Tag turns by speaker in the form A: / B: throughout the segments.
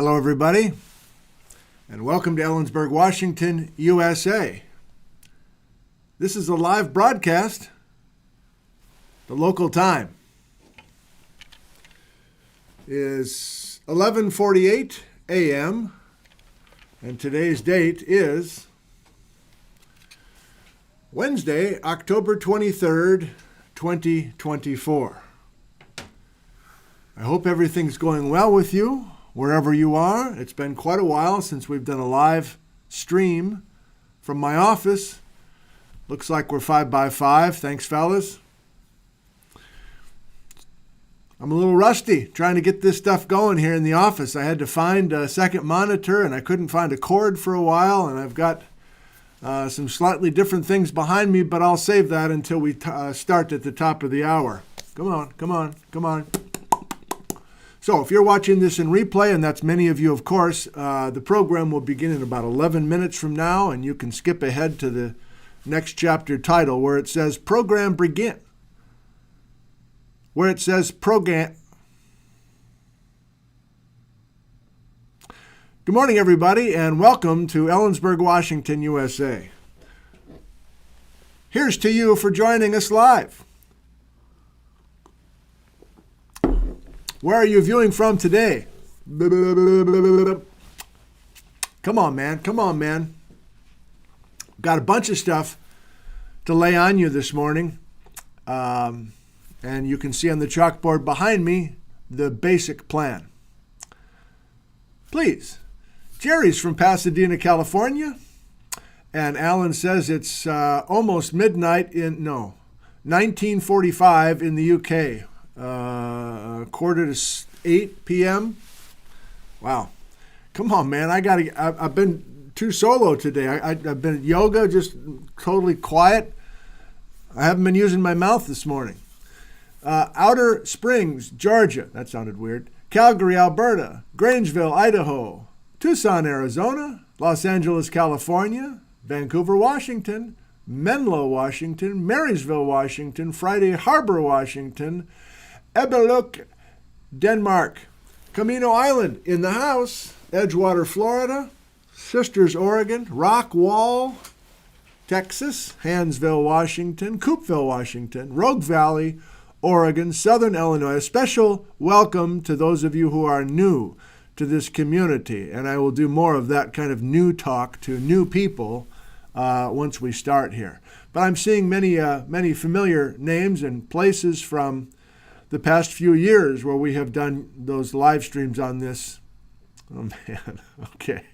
A: Hello, everybody, and welcome to Ellensburg, Washington, USA. This is a live broadcast, the local time is 11:48 a.m., and today's date is Wednesday, October 23rd, 2024. I hope everything's going well with you, wherever you are. It's been quite a while since we've done a live stream from my office. Looks like we're 5x5. Thanks, fellas. I'm a little rusty trying to get this stuff going here in the office. I had to find a second monitor, and I couldn't find a cord for a while, and I've got some slightly different things behind me, but I'll save that until we start at the top of the hour. Come on. So if you're watching this in replay, and that's many of you, of course, the program will begin in about 11 minutes from now, and you can skip ahead to the next chapter title where it says Program Begin. Where it says Program. Good morning, everybody, and welcome to Ellensburg, Washington, USA. Here's to you for joining us live. Where are you viewing from today? Come on, man. Got a bunch of stuff to lay on you this morning. And you can see on the chalkboard behind me the basic plan. Please. Jerry's from Pasadena, California. And Alan says it's almost midnight 1945 in the UK. 7:45 p.m. Wow. Come on, man. I've been too solo today. I've been at yoga, just totally quiet. I haven't been using my mouth this morning. Outer Springs, Georgia. That sounded weird. Calgary, Alberta. Grangeville, Idaho. Tucson, Arizona. Los Angeles, California. Vancouver, Washington. Menlo, Washington. Marysville, Washington. Friday Harbor, Washington. Ebeluk, Denmark. Camino Island in the house. Edgewater, Florida. Sisters, Oregon. Rockwall, Texas. Hansville, Washington. Coopville, Washington. Rogue Valley, Oregon. Southern Illinois. A special welcome to those of you who are new to this community. And I will do more of that kind of new talk to new people once we start here. But I'm seeing many familiar names and places from the past few years where we have done those live streams on this. Oh, man. Okay.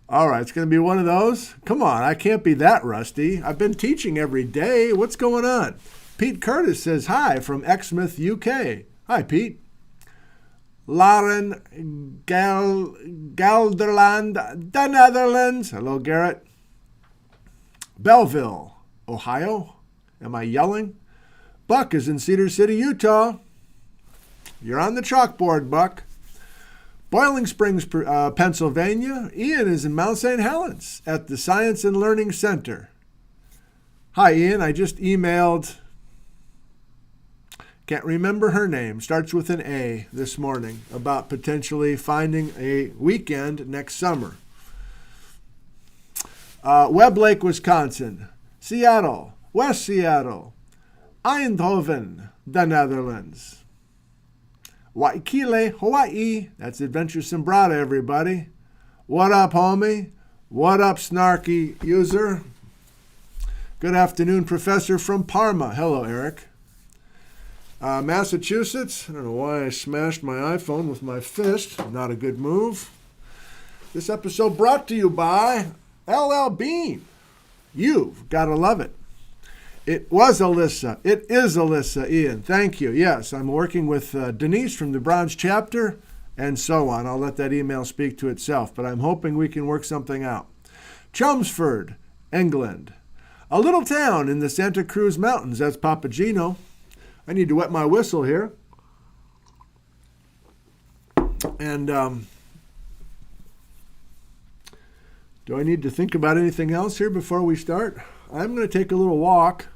A: All right. It's going to be one of those. Come on. I can't be that rusty. I've been teaching every day. What's going on? Pete Curtis says hi from Exmouth, UK. Hi, Pete. Lauren Gelderland, the Netherlands. Hello, Garrett. Belleville, Ohio. Am I yelling? Buck is in Cedar City, Utah. You're on the chalkboard, Buck. Boiling Springs, Pennsylvania. Ian is in Mount St. Helens at the Science and Learning Center. Hi, Ian. I just emailed, can't remember her name, starts with an A, this morning, about potentially finding a weekend next summer. Webb Lake, Wisconsin. Seattle, West Seattle. Eindhoven, the Netherlands. Waikele, Hawaii. That's Adventure Simbrata, everybody. What up, homie? What up, snarky user? Good afternoon, Professor from Parma. Hello, Eric. Massachusetts. I don't know why I smashed my iPhone with my fist. Not a good move. This episode brought to you by LL Bean. You've got to love it. It was Alyssa. It is Alyssa, Ian. Thank you. Yes, I'm working with Denise from the Bronze chapter and so on. I'll let that email speak to itself, but I'm hoping we can work something out. Chelmsford, England. A little town in the Santa Cruz Mountains. That's Papageno. I need to wet my whistle here. And do I need to think about anything else here before we start? I'm going to take a little walk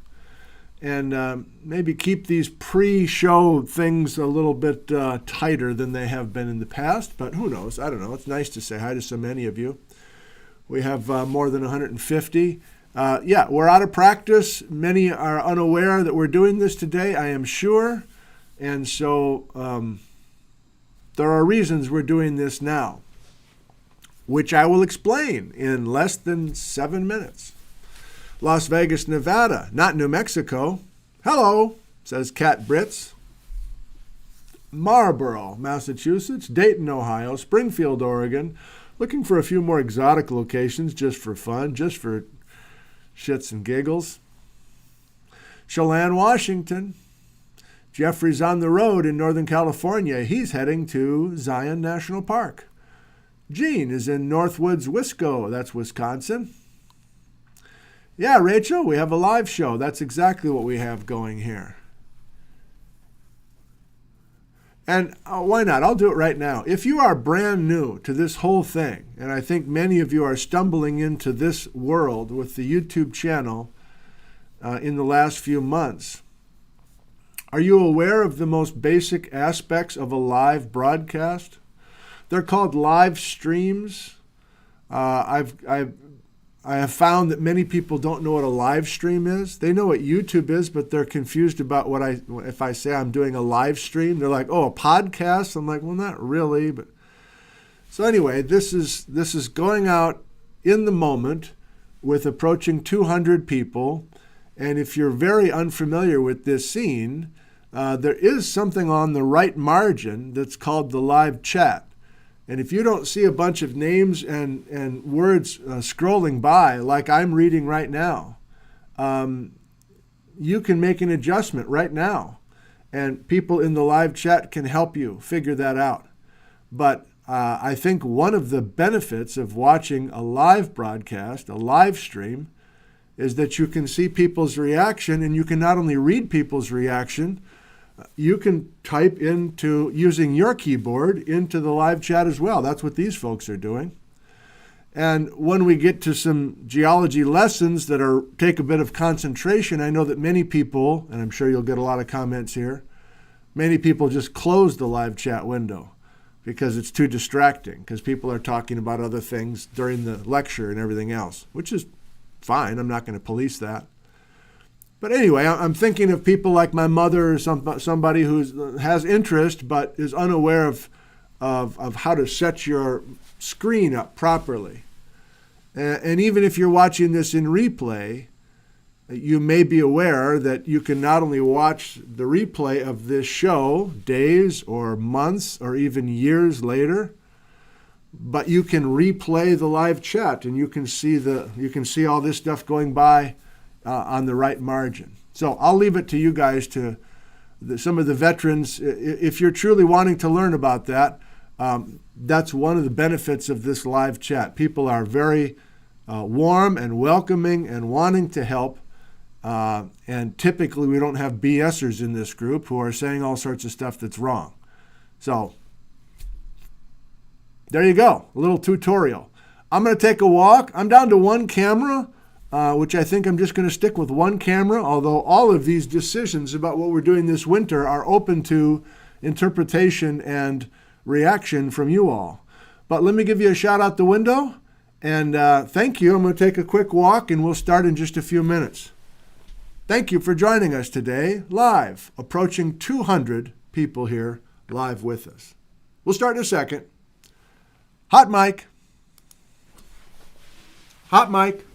A: and maybe keep these pre-show things a little bit tighter than they have been in the past. But who knows? I don't know. It's nice to say hi to so many of you. We have more than 150. Yeah, we're out of practice. Many are unaware that we're doing this today, I am sure. And so there are reasons we're doing this now, which I will explain in less than 7 minutes. Las Vegas, Nevada, not New Mexico. Hello, says Cat Brits. Marlborough, Massachusetts, Dayton, Ohio, Springfield, Oregon. Looking for a few more exotic locations just for fun, just for shits and giggles. Chelan, Washington. Jeffrey's on the road in Northern California. He's heading to Zion National Park. Gene is in Northwoods, Wisco. That's Wisconsin. Yeah, Rachel, we have a live show. That's exactly what we have going here. And why not? I'll do it right now. If you are brand new to this whole thing, and I think many of you are stumbling into this world with the YouTube channel in the last few months, are you aware of the most basic aspects of a live broadcast? They're called live streams. I have found that many people don't know what a live stream is. They know what YouTube is, but they're confused about if I say I'm doing a live stream. They're like, oh, a podcast? I'm like, well, not really. But so anyway, this is going out in the moment with approaching 200 people. And if you're very unfamiliar with this scene, there is something on the right margin that's called the live chat. And if you don't see a bunch of names and words scrolling by like I'm reading right now, you can make an adjustment right now. And people in the live chat can help you figure that out. But I think one of the benefits of watching a live broadcast, a live stream, is that you can see people's reaction, and you can not only read people's reaction, you can type into, using your keyboard, into the live chat as well. That's what these folks are doing. And when we get to some geology lessons that take a bit of concentration, I know that many people, and I'm sure you'll get a lot of comments here, many people just close the live chat window because it's too distracting, because people are talking about other things during the lecture and everything else, which is fine. I'm not going to police that. But anyway, I'm thinking of people like my mother or somebody who has interest but is unaware of how to set your screen up properly. And even if you're watching this in replay, you may be aware that you can not only watch the replay of this show days or months or even years later, but you can replay the live chat, and you can see all this stuff going by on the right margin. So I'll leave it to you guys, to some of the veterans. If you're truly wanting to learn about that, that's one of the benefits of this live chat. People are very warm and welcoming and wanting to help. And typically we don't have BSers in this group who are saying all sorts of stuff that's wrong. So there you go, a little tutorial. I'm going to take a walk. I'm down to one camera, which I think I'm just going to stick with one camera, although all of these decisions about what we're doing this winter are open to interpretation and reaction from you all. But let me give you a shout out the window, and thank you. I'm going to take a quick walk, and we'll start in just a few minutes. Thank you for joining us today, live, approaching 200 people here live with us. We'll start in a second. Hot mic. Hot mic.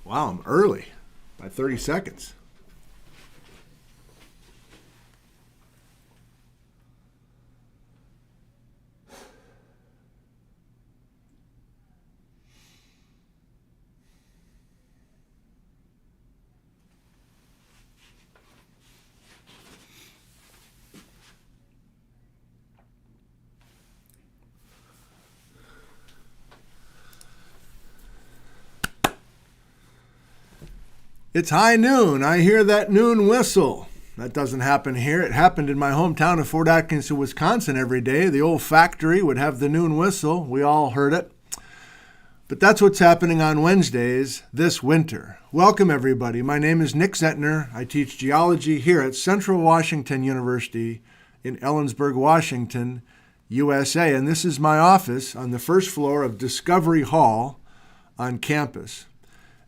A: Wow, I'm early by 30 seconds. It's high noon. I hear that noon whistle. That doesn't happen here. It happened in my hometown of Fort Atkinson, Wisconsin every day. The old factory would have the noon whistle. We all heard it. But that's what's happening on Wednesdays this winter. Welcome, everybody. My name is Nick Zentner. I teach geology here at Central Washington University in Ellensburg, Washington, USA. And this is my office on the first floor of Discovery Hall on campus.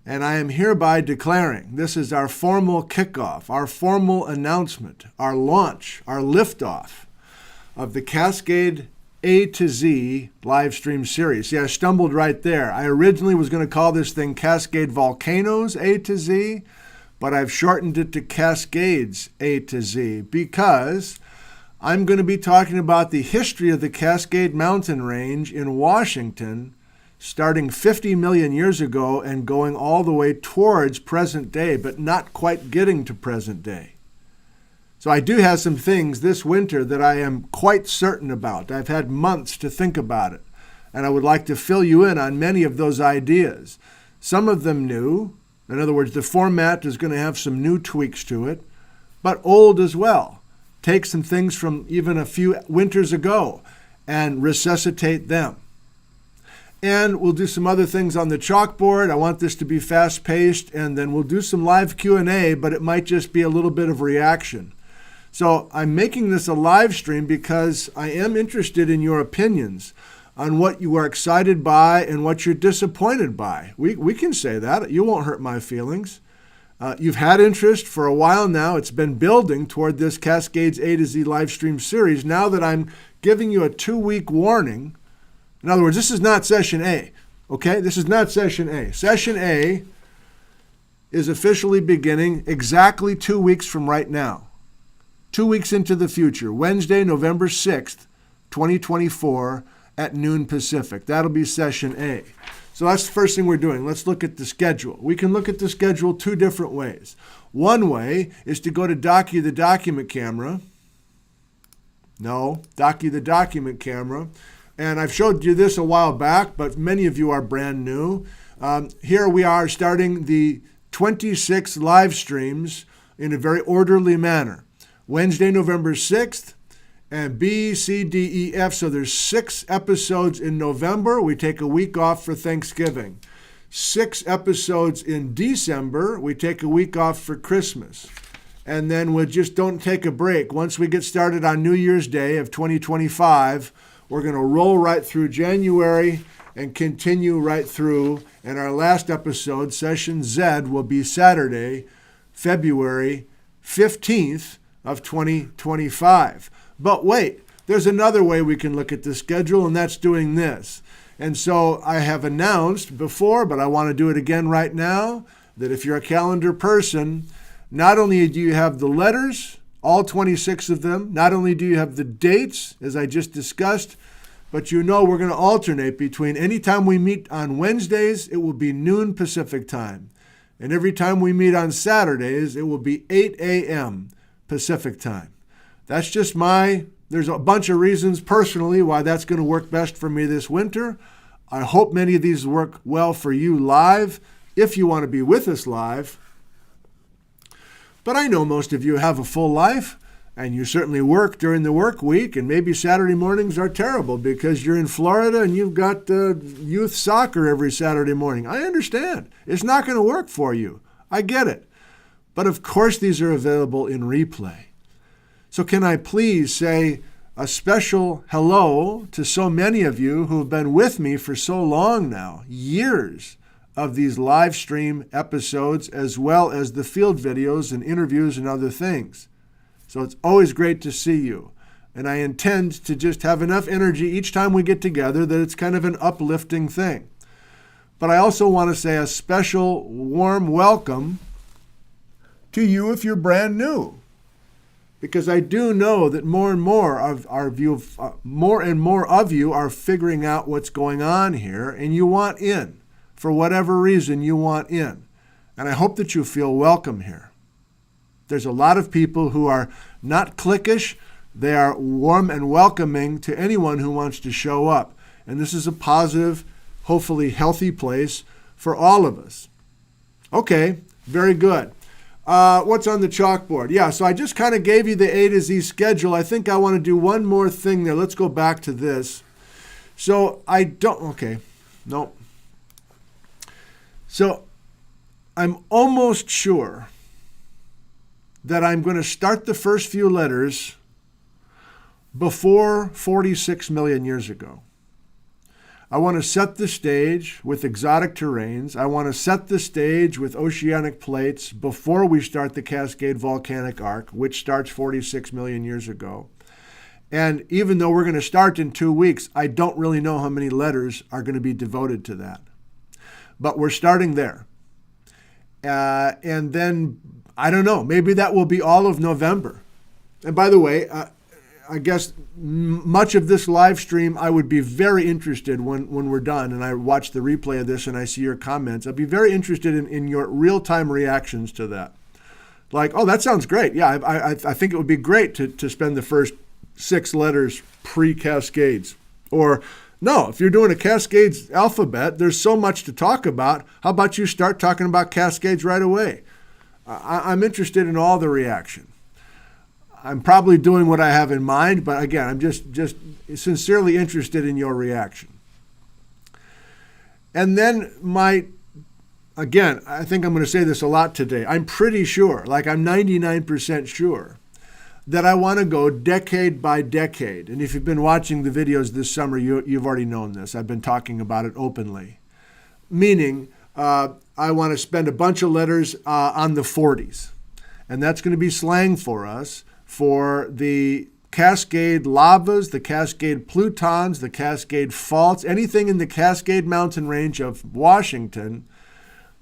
A: And I am hereby declaring this is our formal kickoff, our formal announcement, our launch, our liftoff of the Cascade A to Z Livestream series. See, I stumbled right there. I originally was going to call this thing Cascade Volcanoes A to Z, but I've shortened it to Cascades A to Z because I'm going to be talking about the history of the Cascade Mountain Range in Washington starting 50 million years ago and going all the way towards present day, but not quite getting to present day. So I do have some things this winter that I am quite certain about. I've had months to think about it, and I would like to fill you in on many of those ideas. Some of them new. In other words, the format is going to have some new tweaks to it, but old as well. Take some things from even a few winters ago and resuscitate them. And we'll do some other things on the chalkboard. I want this to be fast-paced, and then we'll do some live Q&A, but it might just be a little bit of reaction. So I'm making this a live stream because I am interested in your opinions on what you are excited by and what you're disappointed by. We can say that. You won't hurt my feelings. You've had interest for a while now. It's been building toward this Cascades A to Z live stream series. Now that I'm giving you a 2-week warning, in other words, this is not session A, okay? This is not session A. Session A is officially beginning exactly 2 weeks from right now. 2 weeks into the future, Wednesday, November 6th, 2024 at noon Pacific. That'll be session A. So that's the first thing we're doing. Let's look at the schedule. We can look at the schedule two different ways. One way is to go to Docu the document camera. No, Docu the document camera. And I've showed you this a while back, but many of you are brand new. Here we are starting the 26 live streams in a very orderly manner. Wednesday, November 6th, and B, C, D, E, F. So there's 6 episodes in November. We take a week off for Thanksgiving. 6 episodes in December. We take a week off for Christmas. And then we just don't take a break. Once we get started on New Year's Day of 2025, we're going to roll right through January and continue right through. And our last episode, Session Z, will be Saturday, February 15th of 2025. But wait, there's another way we can look at the schedule, and that's doing this. And so I have announced before, but I want to do it again right now, that if you're a calendar person, not only do you have the letters, all 26 of them, not only do you have the dates, as I just discussed, but you know we're going to alternate between any time we meet on Wednesdays, it will be noon Pacific time. And every time we meet on Saturdays, it will be 8 a.m. Pacific time. That's just there's a bunch of reasons personally why that's going to work best for me this winter. I hope many of these work well for you live, if you want to be with us live. But I know most of you have a full life, and you certainly work during the work week, and maybe Saturday mornings are terrible because you're in Florida and you've got youth soccer every Saturday morning. I understand. It's not going to work for you. I get it. But of course these are available in replay. So can I please say a special hello to so many of you who have been with me for so long now, years of these live stream episodes, as well as the field videos and interviews and other things. So it's always great to see you. And I intend to just have enough energy each time we get together that it's kind of an uplifting thing. But I also want to say a special warm welcome to you if you're brand new. Because I do know that more and more of you are figuring out what's going on here, and you want in. For whatever reason, you want in. And I hope that you feel welcome here. There's a lot of people who are not cliquish. They are warm and welcoming to anyone who wants to show up. And this is a positive, hopefully healthy place for all of us. Okay, very good. What's on the chalkboard? Yeah, so I just kind of gave you the A to Z schedule. I think I want to do one more thing there. Let's go back to this. So So I'm almost sure that I'm going to start the first few letters before 46 million years ago. I want to set the stage with exotic terrains. I want to set the stage with oceanic plates before we start the Cascade volcanic arc, which starts 46 million years ago. And even though we're going to start in 2 weeks, I don't really know how many letters are going to be devoted to that. But we're starting there. And then, I don't know, maybe that will be all of November. And by the way, I guess much of this live stream, I would be very interested when we're done and I watch the replay of this and I see your comments. I'd be very interested in your real-time reactions to that. Like, oh, that sounds great. Yeah, I think it would be great to spend the first 6 letters pre-Cascades. Or, no, if you're doing a Cascades alphabet, there's so much to talk about. How about you start talking about Cascades right away? I'm interested in all the reaction. I'm probably doing what I have in mind, but again, I'm just sincerely interested in your reaction. And then again, I think I'm going to say this a lot today. I'm pretty sure, like I'm 99% sure, that I want to go decade by decade. And if you've been watching the videos this summer, you've already known this. I've been talking about it openly. Meaning, I want to spend a bunch of letters on the 40s. And that's going to be slang for us for the Cascade lavas, the Cascade plutons, the Cascade faults, anything in the Cascade Mountain range of Washington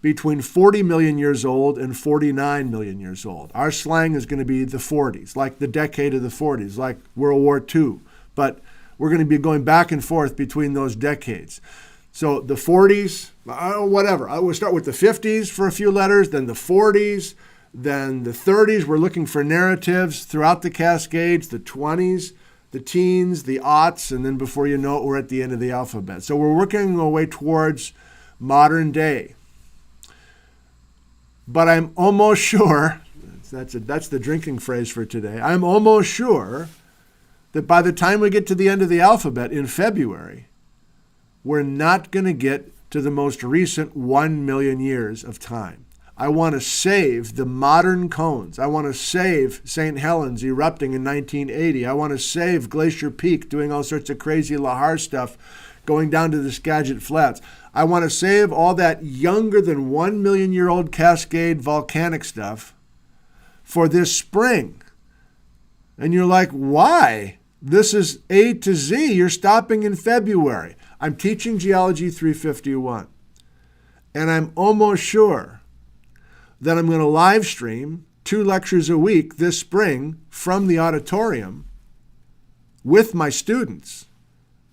A: between 40 million years old and 49 million years old. Our slang is going to be the 40s, like the decade of the 40s, like World War II. But we're going to be going back and forth between those decades. So the 40s, whatever. I will start with the 50s for a few letters, then the 40s, then the 30s. We're looking for narratives throughout the Cascades, the 20s, the teens, the aughts, and then before you know it, we're at the end of the alphabet. So we're working our way towards modern day. But I'm almost sure, that's the drinking phrase for today, I'm almost sure that by the time we get to the end of the alphabet in February, we're not going to get to the most recent 1 million years of time. I want to save the modern cones. I want to save St. Helens erupting in 1980. I want to save Glacier Peak doing all sorts of crazy Lahar stuff going down to the Skagit Flats. I want to save all that younger than 1 million year old Cascade volcanic stuff for this spring. And you're like, why? This is A to Z. You're stopping in February. I'm teaching Geology 351. And I'm almost sure that I'm going to live stream 2 lectures a week this spring from the auditorium with my students.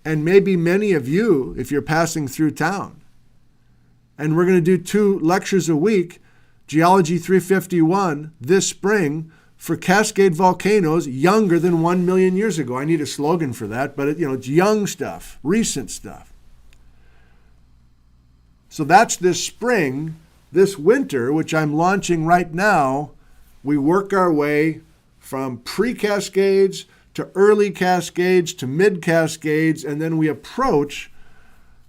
A: And maybe many of you, if you're passing through town. And we're going to do 2 lectures a week, Geology 351, this spring for Cascade volcanoes younger than 1 million years ago. I need a slogan for that, but it's young stuff, recent stuff. So that's this spring. This winter, which I'm launching right now, we work our way from pre-Cascades to early Cascades to mid-Cascades, and then we approach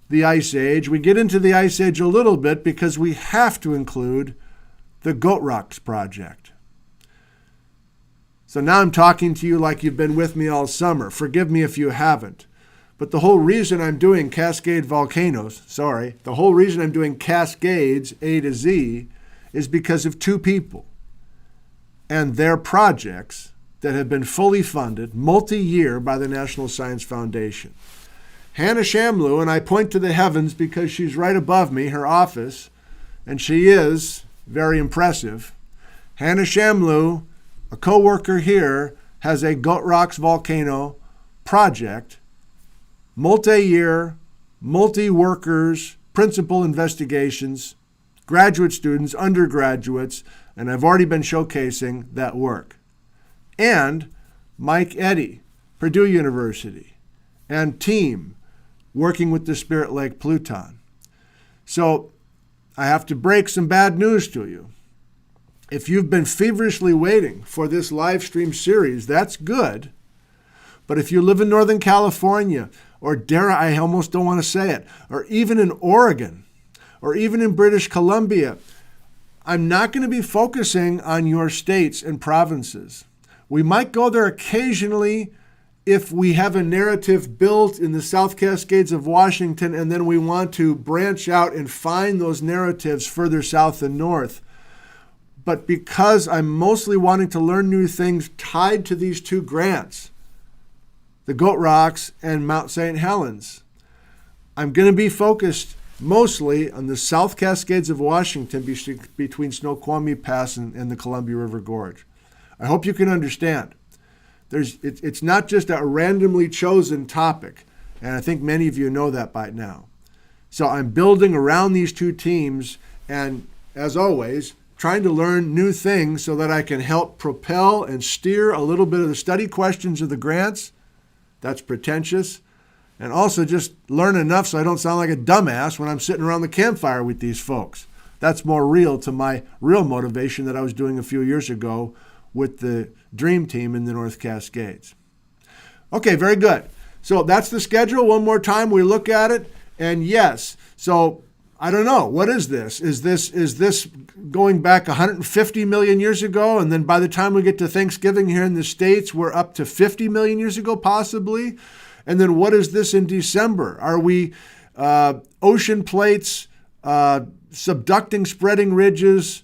A: the Ice Age. We get into the Ice Age a little bit because we have to include the Goat Rocks project. So now I'm talking to you like you've been with me all summer. Forgive me if you haven't. But the whole reason I'm doing Cascade volcanoes, the whole reason I'm doing Cascades A to Z is because of 2 people and their projects that have been fully funded, multi-year by the National Science Foundation. Hannah Shamloo, and I point to the heavens because she's right above me, her office, and she is very impressive. Hannah Shamloo, a co-worker here, has a Goat Rocks volcano project, multi-year, multi-workers, principal investigations, graduate students, undergraduates, and I've already been showcasing that work. And Mike Eddy, Purdue University, and team working with the Spirit Lake Pluton. So I have to break some bad news to you. If you've been feverishly waiting for this live stream series, that's good. But if you live in Northern California, or I almost don't want to say it, or even in Oregon, or even in British Columbia, I'm not going to be focusing on your states and provinces. We might go there occasionally if we have a narrative built in the South Cascades of Washington, and then we want to branch out and find those narratives further south and north. But because I'm mostly wanting to learn new things tied to these two grants, the Goat Rocks and Mount St. Helens, I'm going to be focused mostly on the South Cascades of Washington between Snoqualmie Pass and the Columbia River Gorge. I hope you can understand. It's not just a randomly chosen topic, and I think many of you know that by now. So I'm building around these two teams, and as always, trying to learn new things so that I can help propel and steer a little bit of the study questions of the grants. That's pretentious. And also just learn enough so I don't sound like a dumbass when I'm sitting around the campfire with these folks. That's more real to my real motivation that I was doing a few years ago with the Dream Team in the North Cascades. Okay, very good. So that's the schedule. One more time, we look at it. And yes, so I don't know. What is this? Is this going back 150 million years ago? And then by the time we get to Thanksgiving here in the States, we're up to 50 million years ago, possibly? And then what is this in December? Are we ocean plates, subducting spreading ridges,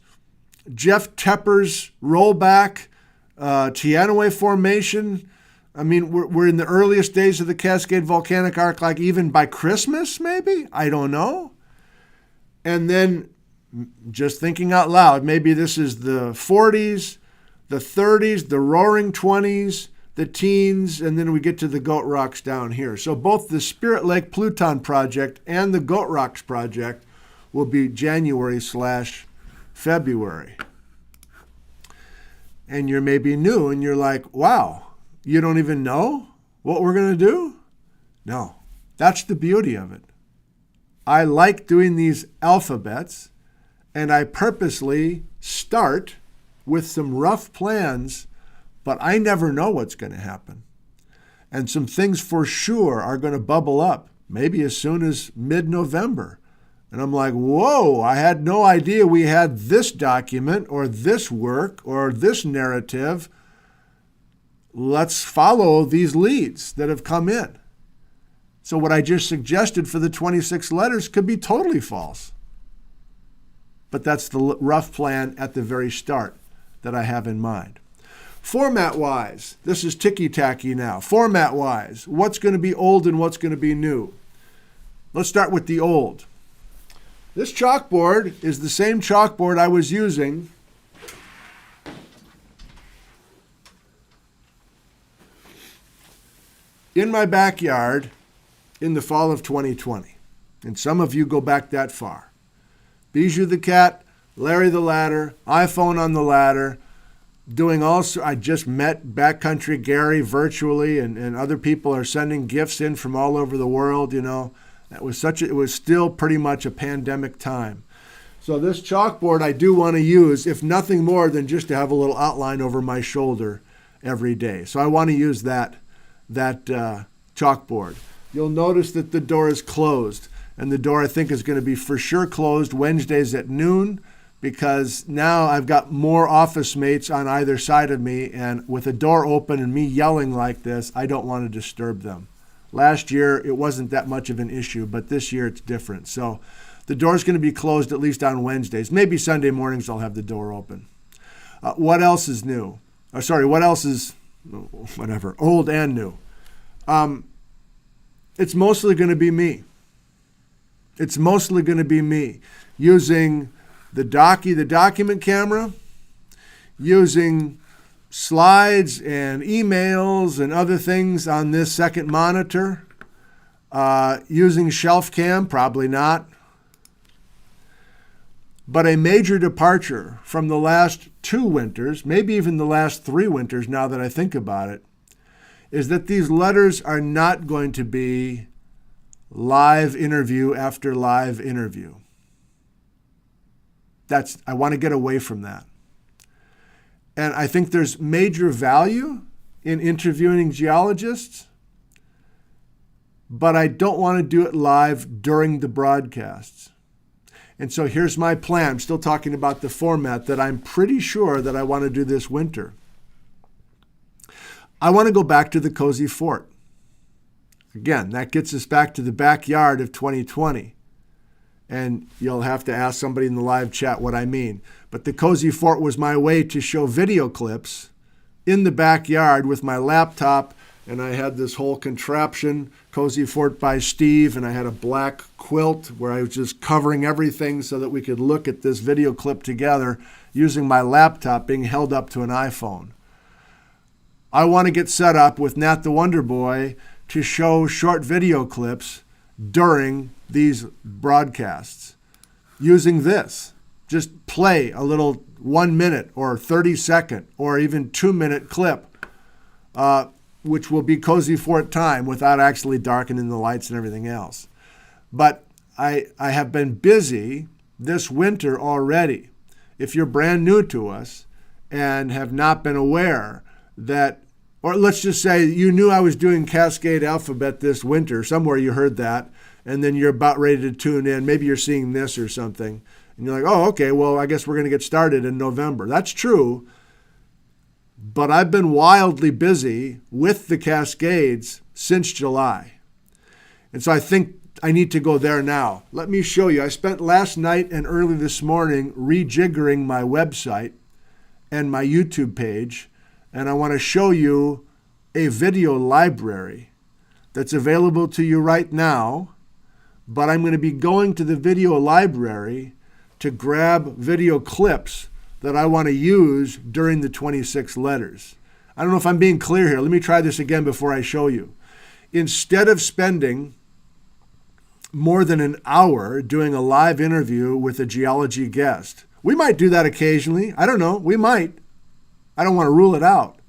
A: Jeff Tepper's rollback, Teanaway Formation? I mean, we're in the earliest days of the Cascade Volcanic Arc, like even by Christmas, maybe? I don't know. And then, just thinking out loud, maybe this is the 40s, the 30s, the roaring 20s, the teens, and then we get to the Goat Rocks down here. So both the Spirit Lake Pluton project and the Goat Rocks project will be January/February. And you're maybe new and you're like, wow, you don't even know what we're going to do? No, that's the beauty of it. I like doing these alphabets, and I purposely start with some rough plans, but I never know what's going to happen. And some things for sure are going to bubble up, maybe as soon as mid-November. And I'm like, whoa, I had no idea we had this document or this work or this narrative. Let's follow these leads that have come in. So what I just suggested for the 26 letters could be totally false. But that's the rough plan at the very start that I have in mind. Format-wise, this is ticky-tacky now. Format-wise, what's going to be old and what's going to be new? Let's start with the old. This chalkboard is the same chalkboard I was using in my backyard in the fall of 2020. And some of you go back that far. Bijou the cat, Larry the ladder, iPhone on the ladder, doing also, I just met Backcountry Gary virtually, and other people are sending gifts in from all over the world, you know. It was still pretty much a pandemic time. So this chalkboard I do want to use, if nothing more than just to have a little outline over my shoulder every day. So I want to use that chalkboard. You'll notice that the door is closed, and the door I think is going to be for sure closed Wednesdays at noon, because now I've got more office mates on either side of me, and with a door open and me yelling like this, I don't want to disturb them. Last year, it wasn't that much of an issue, but this year it's different. So the door's going to be closed at least on Wednesdays. Maybe Sunday mornings I'll have the door open. What else is new? What else is, whatever, old and new? it's mostly going to be me. It's mostly going to be me using the document camera, using slides and emails and other things on this second monitor, using shelf cam, probably not. But a major departure from the last 2 winters, maybe even the last 3 winters now that I think about it, is that these letters are not going to be live interview after live interview. I want to get away from that. And I think there's major value in interviewing geologists, but I don't want to do it live during the broadcasts. And so here's my plan. I'm still talking about the format that I'm pretty sure that I want to do this winter. I want to go back to the Cozy Fort. Again, that gets us back to the backyard of 2020. And you'll have to ask somebody in the live chat what I mean. But the Cozy Fort was my way to show video clips in the backyard with my laptop. And I had this whole contraption, Cozy Fort by Steve, and I had a black quilt where I was just covering everything so that we could look at this video clip together using my laptop being held up to an iPhone. I want to get set up with Nat the Wonder Boy to show short video clips during these broadcasts using this. Just play a little 1 minute or 30-second or even 2-minute clip, which will be Cozy Fort time without actually darkening the lights and everything else. But I have been busy this winter already. If you're brand new to us and have not been aware that, or let's just say you knew I was doing Cascade Alphabet this winter, somewhere you heard that, and then you're about ready to tune in. Maybe you're seeing this or something, and you're like, oh, okay, well, I guess we're going to get started in November. That's true, but I've been wildly busy with the Cascades since July. And so I think I need to go there now. Let me show you. I spent last night and early this morning rejiggering my website and my YouTube page, and I want to show you a video library that's available to you right now, but I'm going to be going to the video library to grab video clips that I want to use during the 26 letters. I don't know if I'm being clear here. Let me try this again before I show you. Instead of spending more than an hour doing a live interview with a geology guest, we might do that occasionally. I don't know. We might. I don't want to rule it out.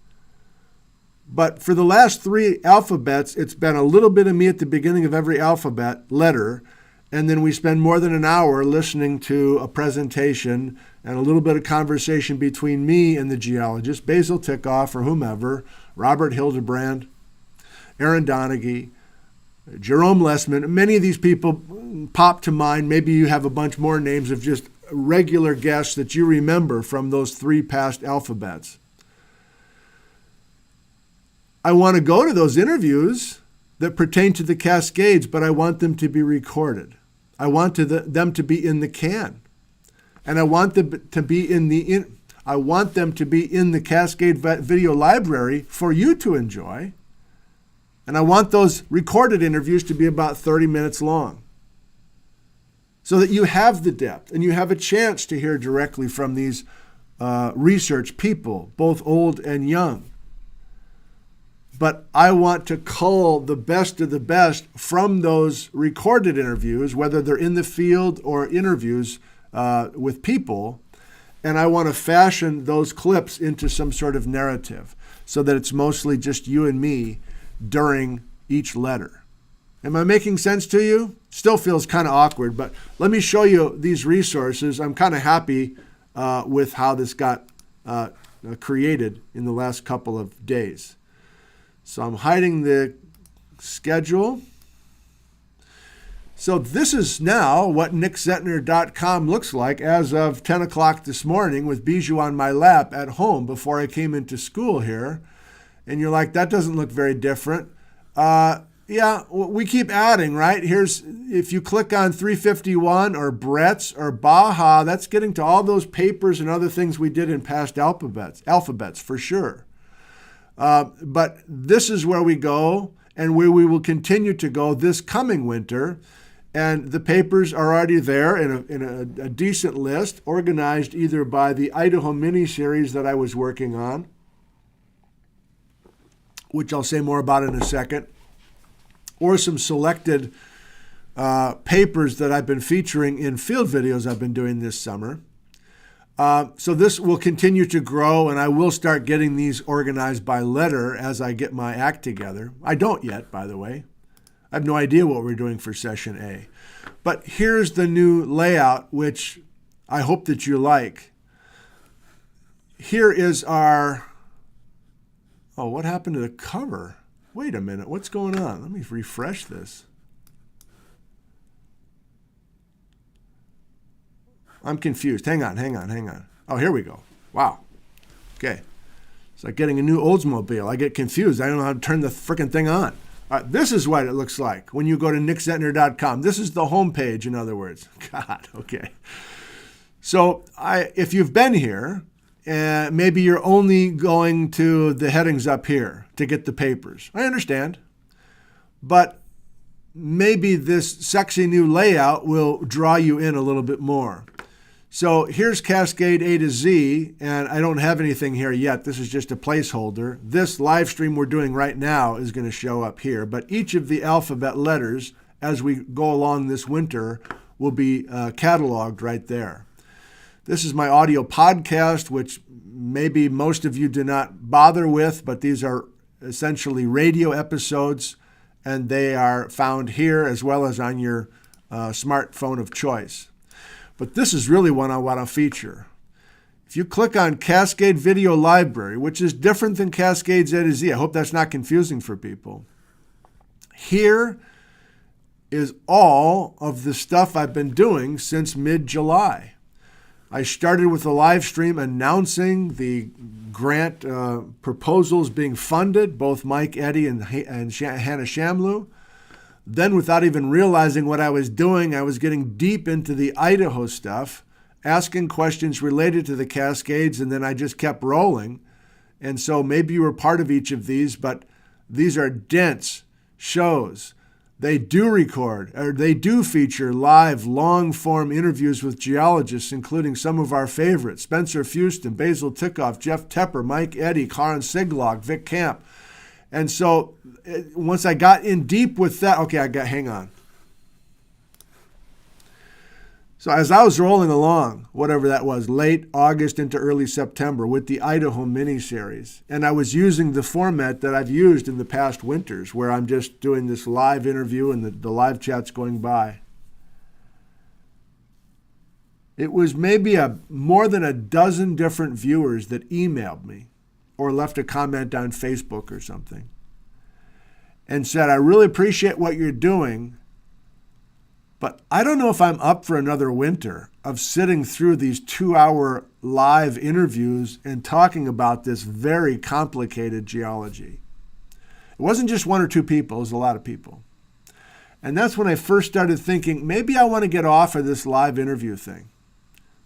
A: But for the last 3 alphabets, it's been a little bit of me at the beginning of every alphabet letter, and then we spend more than an hour listening to a presentation and a little bit of conversation between me and the geologist, Basil Tikoff or whomever, Robert Hildebrand, Aaron Donaghy, Jerome Lessman. Many of these people pop to mind. Maybe you have a bunch more names of just regular guests that you remember from those 3 past alphabets. I want to go to those interviews that pertain to the Cascades, but I want them to be recorded. I want them to be in the can. And I want them to be in the Cascade video library for you to enjoy. And I want those recorded interviews to be about 30 minutes long, so that you have the depth and you have a chance to hear directly from these research people, both old and young. But I want to cull the best of the best from those recorded interviews, whether they're in the field or interviews with people, and I want to fashion those clips into some sort of narrative so that it's mostly just you and me during each letter. Am I making sense to you? Still feels kind of awkward, but let me show you these resources. I'm kind of happy with how this got created in the last couple of days. So I'm hiding the schedule. So this is now what nickzentner.com looks like as of 10 o'clock this morning with Bijou on my lap at home before I came into school here. And you're like, that doesn't look very different. Yeah, we keep adding, right? Here's, if you click on 351 or Brett's or Baja, that's getting to all those papers and other things we did in past alphabets for sure. But this is where we go. and where we will continue to go this coming winter. And the papers are already there in a decent list, organized either by the Idaho mini-series that I was working on, which I'll say more about in a second, or some selected papers that I've been featuring in field videos I've been doing this summer. So this will continue to grow, and I will start getting these organized by letter as I get my act together. I don't yet, by the way. I have no idea what we're doing for Session A. But here's the new layout, which I hope that you like. Here is our... Oh, what happened to the cover? Wait a minute. What's going on? Let me refresh this. I'm confused. Hang on. Oh, here we go. Wow. Okay. It's like getting a new Oldsmobile. I get confused. I don't know how to turn the freaking thing on. This is what it looks like when you go to nickzentner.com. This is the home page, in other words. God, okay. So if you've been here, maybe you're only going to the headings up here to get the papers. I understand. But maybe this sexy new layout will draw you in a little bit more. So here's Cascade A to Z, and I don't have anything here yet. This is just a placeholder. This live stream we're doing right now is going to show up here, but each of the alphabet letters as we go along this winter will be cataloged right there. This is my audio podcast, which maybe most of you do not bother with, but these are essentially radio episodes, and they are found here as well as on your smartphone of choice. But this is really what I want to feature. If you click on Cascade Video Library, which is different than Cascades A to Z, I hope that's not confusing for people. Here is all of the stuff I've been doing since mid-July. I started with a live stream announcing the grant proposals being funded, both Mike Eddy and Hannah Shamloo. Then, without even realizing what I was doing, I was getting deep into the Idaho stuff, asking questions related to the Cascades, and then I just kept rolling. And so maybe you were part of each of these, but these are dense shows. They do record, or they do feature live, long-form interviews with geologists, including some of our favorites, Spencer Fuston, Basil Tikoff, Jeff Tepper, Mike Eddy, Karin Siglog, Vic Camp. And so once I got in deep with that, hang on. So as I was rolling along, whatever that was, late August into early September with the Idaho mini-series, and I was using the format that I've used in the past winters, where I'm just doing this live interview and the live chat's going by. It was maybe more than a dozen different viewers that emailed me or left a comment on Facebook or something and said, I really appreciate what you're doing, but I don't know if I'm up for another winter of sitting through these 2-hour live interviews and talking about this very complicated geology. It wasn't just one or two people, it was a lot of people. And that's when I first started thinking, maybe I want to get off of this live interview thing.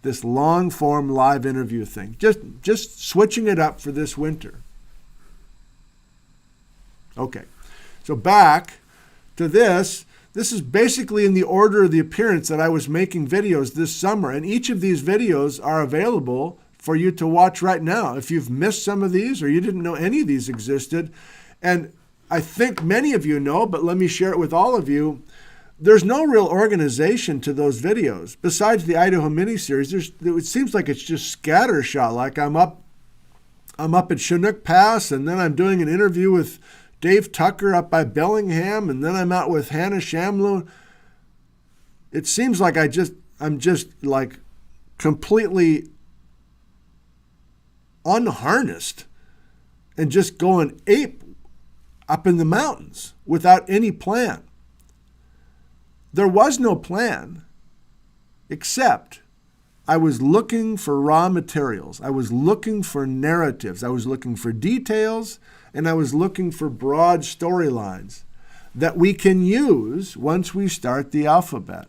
A: This long-form live interview thing. Just switching it up for this winter. Okay, so back to this. This is basically in the order of the appearance that I was making videos this summer, and each of these videos are available for you to watch right now. If you've missed some of these or you didn't know any of these existed, and I think many of you know, but let me share it with all of you, there's no real organization to those videos. Besides the Idaho mini-series, it seems like it's just scattershot. Like I'm up at Chinook Pass, and then I'm doing an interview with Dave Tucker up by Bellingham, and then I'm out with Hannah Shamloo. It seems like I'm just like completely unharnessed and just going ape up in the mountains without any plan. There was no plan, except I was looking for raw materials. I was looking for narratives. I was looking for details, and I was looking for broad storylines that we can use once we start the alphabet.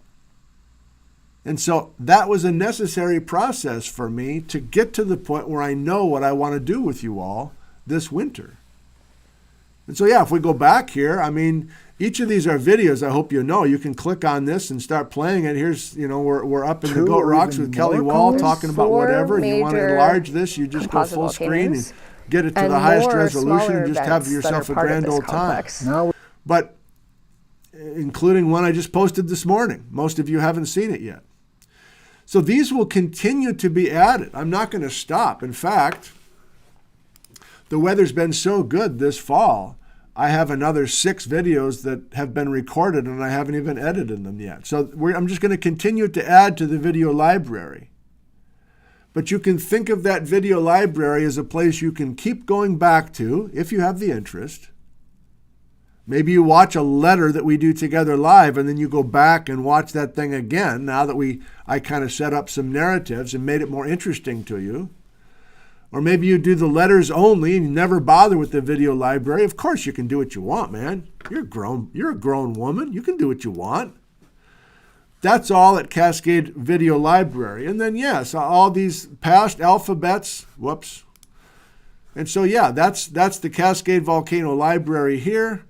A: And so that was a necessary process for me to get to the point where I know what I want to do with you all this winter. And so, yeah, if we go back here, I mean, each of these are videos. I hope you know. You can click on this and start playing it. Here's, we're up in the Goat Rocks with Kelly Wall talking about whatever. And you want to enlarge this, you just go full screen and get it to the highest resolution and just have yourself a grand old time. But including one I just posted this morning. Most of you haven't seen it yet. So these will continue to be added. I'm not going to stop. In fact, the weather's been so good this fall, I have another 6 videos that have been recorded and I haven't even edited them yet. So I'm just going to continue to add to the video library. But you can think of that video library as a place you can keep going back to if you have the interest. Maybe you watch a letter that we do together live and then you go back and watch that thing again now that I kind of set up some narratives and made it more interesting to you. Or maybe you do the letters only and you never bother with the video library. Of course you can do what you want, man. You're a grown woman. You can do what you want. That's all at Cascade Video Library. And then, yes, all these past alphabets. Whoops. And so, yeah, that's the Cascade Volcano Library here.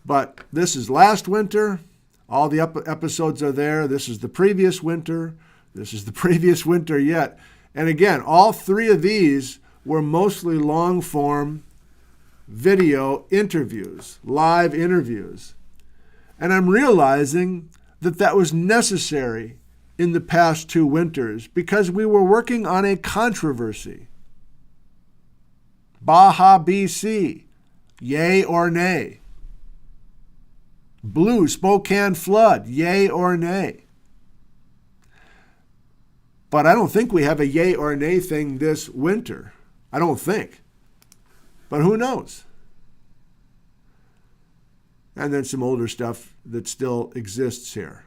A: But this is last winter. All the episodes are there. This is the previous winter. This is the previous winter yet. And again, all 3 of these were mostly long-form video interviews, live interviews. And I'm realizing that was necessary in the past 2 winters because we were working on a controversy. Baja, BC, yay or nay? Blue Spokane flood, yay or nay? But I don't think we have a yay or nay thing this winter. I don't think. But who knows? And then some older stuff that still exists here.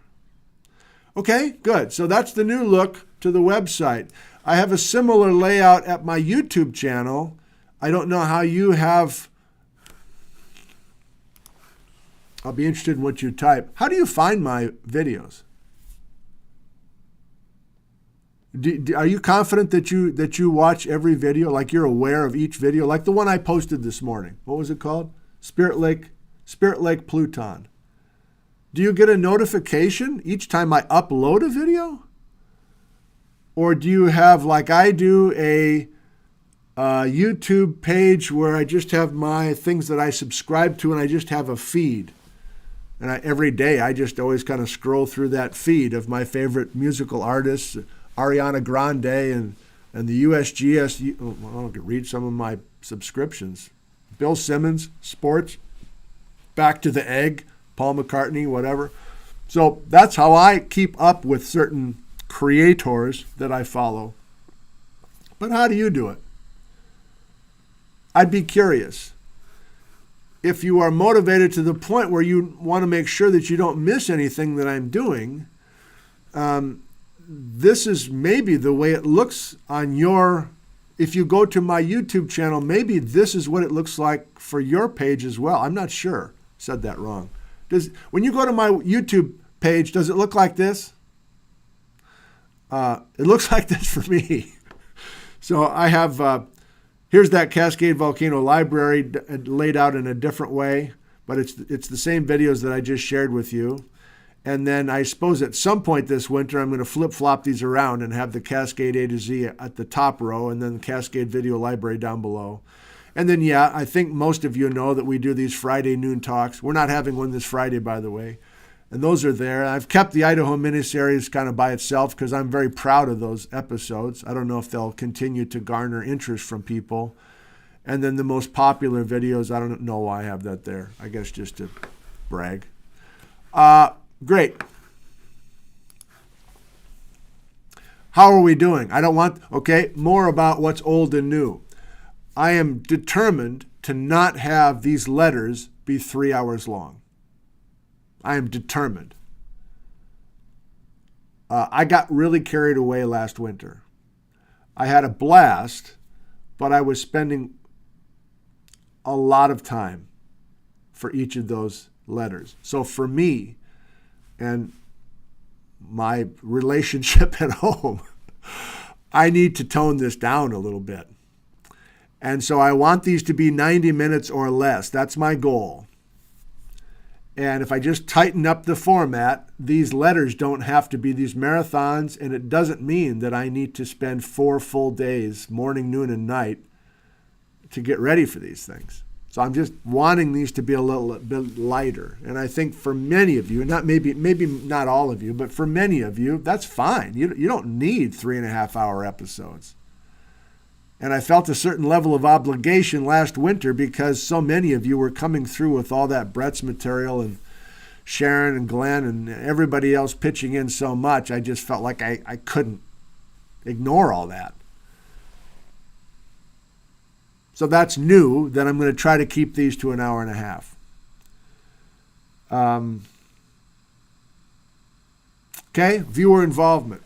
A: Okay, good. So that's the new look to the website. I have a similar layout at my YouTube channel. I don't know how you have. I'll be interested in what you type. How do you find my videos? Are you confident that you watch every video, like you're aware of each video, like the one I posted this morning? What was it called? Spirit Lake Pluton. Do you get a notification each time I upload a video? Or do you have, like I do, a YouTube page where I just have my things that I subscribe to and I just have a feed? And every day I just always kind of scroll through that feed of my favorite musical artists, Ariana Grande and the USGS. I can read some of my subscriptions. Bill Simmons, sports, Back to the Egg, Paul McCartney, whatever. So that's how I keep up with certain creators that I follow. But how do you do it? I'd be curious. If you are motivated to the point where you want to make sure that you don't miss anything that I'm doing, this is maybe the way it looks on if you go to my YouTube channel, maybe this is what it looks like for your page as well. I'm not sure. Said that wrong. When you go to my YouTube page, does it look like this? It looks like this for me. So I have, here's that Cascade Volcano Library laid out in a different way, but it's the same videos that I just shared with you. And then I suppose at some point this winter, I'm going to flip-flop these around and have the Cascade A to Z at the top row and then the Cascade Video Library down below. And then, yeah, I think most of you know that we do these Friday noon talks. We're not having one this Friday, by the way. And those are there. I've kept the Idaho miniseries kind of by itself because I'm very proud of those episodes. I don't know if they'll continue to garner interest from people. And then the most popular videos, I don't know why I have that there. I guess just to brag. Great. How are we doing? More about what's old and new. I am determined to not have these letters be 3 hours long. I am determined. I got really carried away last winter. I had a blast, but I was spending a lot of time for each of those letters. So for me, and my relationship at home, I need to tone this down a little bit. And so I want these to be 90 minutes or less. That's my goal. And if I just tighten up the format, these letters don't have to be these marathons, and it doesn't mean that I need to spend 4 full days, morning, noon, and night, to get ready for these things. So I'm just wanting these to be a little bit lighter. And I think for many of you, not maybe not all of you, but for many of you, that's fine. You don't need 3.5-hour episodes. And I felt a certain level of obligation last winter because so many of you were coming through with all that Brett's material and Sharon and Glenn and everybody else pitching in so much. I just felt like I couldn't ignore all that. So that's new, that I'm going to try to keep these to an hour and a half. Okay, viewer involvement.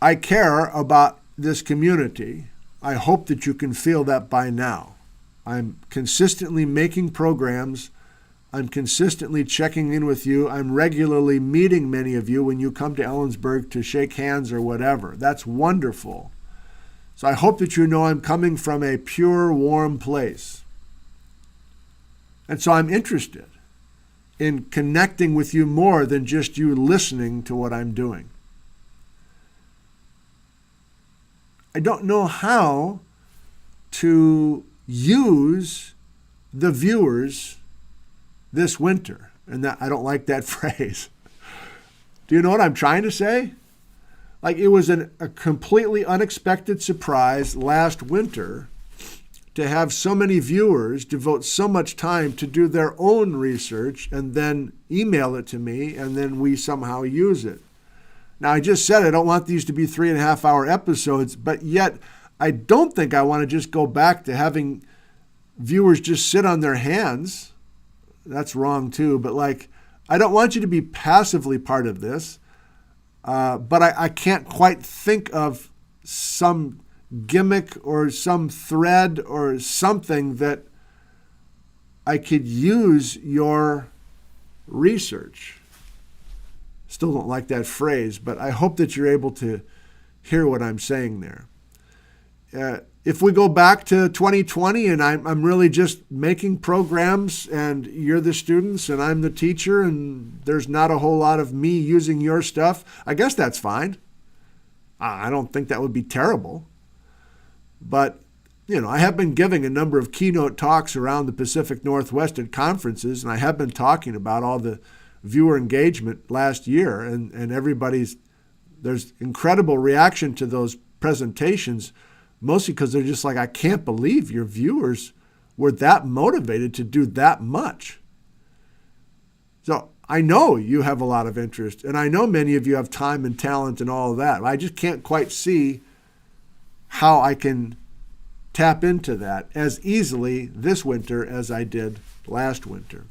A: I care about this community. I hope that you can feel that by now. I'm consistently making programs. I'm consistently checking in with you. I'm regularly meeting many of you when you come to Ellensburg to shake hands or whatever. That's wonderful. So I hope that you know I'm coming from a pure, warm place. And so I'm interested in connecting with you more than just you listening to what I'm doing. I don't know how to use the viewers this winter. And that, I don't like that phrase. Do you know what I'm trying to say? Like, it was a completely unexpected surprise last winter to have so many viewers devote so much time to do their own research and then email it to me, and then we somehow use it. Now, I just said I don't want these to be 3.5-hour episodes, but yet I don't think I want to just go back to having viewers just sit on their hands. That's wrong too, but like, I don't want you to be passively part of this. But I can't quite think of some gimmick or some thread or something that I could use your research. Still don't like that phrase, but I hope that you're able to hear what I'm saying there. If we go back to 2020 and I'm really just making programs and you're the students and I'm the teacher and there's not a whole lot of me using your stuff, I guess that's fine. I don't think that would be terrible. But, you know, I have been giving a number of keynote talks around the Pacific Northwest at conferences, and I have been talking about all the viewer engagement last year, and there's incredible reaction to those presentations, mostly because they're just like, I can't believe your viewers were that motivated to do that much. So I know you have a lot of interest, and I know many of you have time and talent and all of that. I just can't quite see how I can tap into that as easily this winter as I did last winter.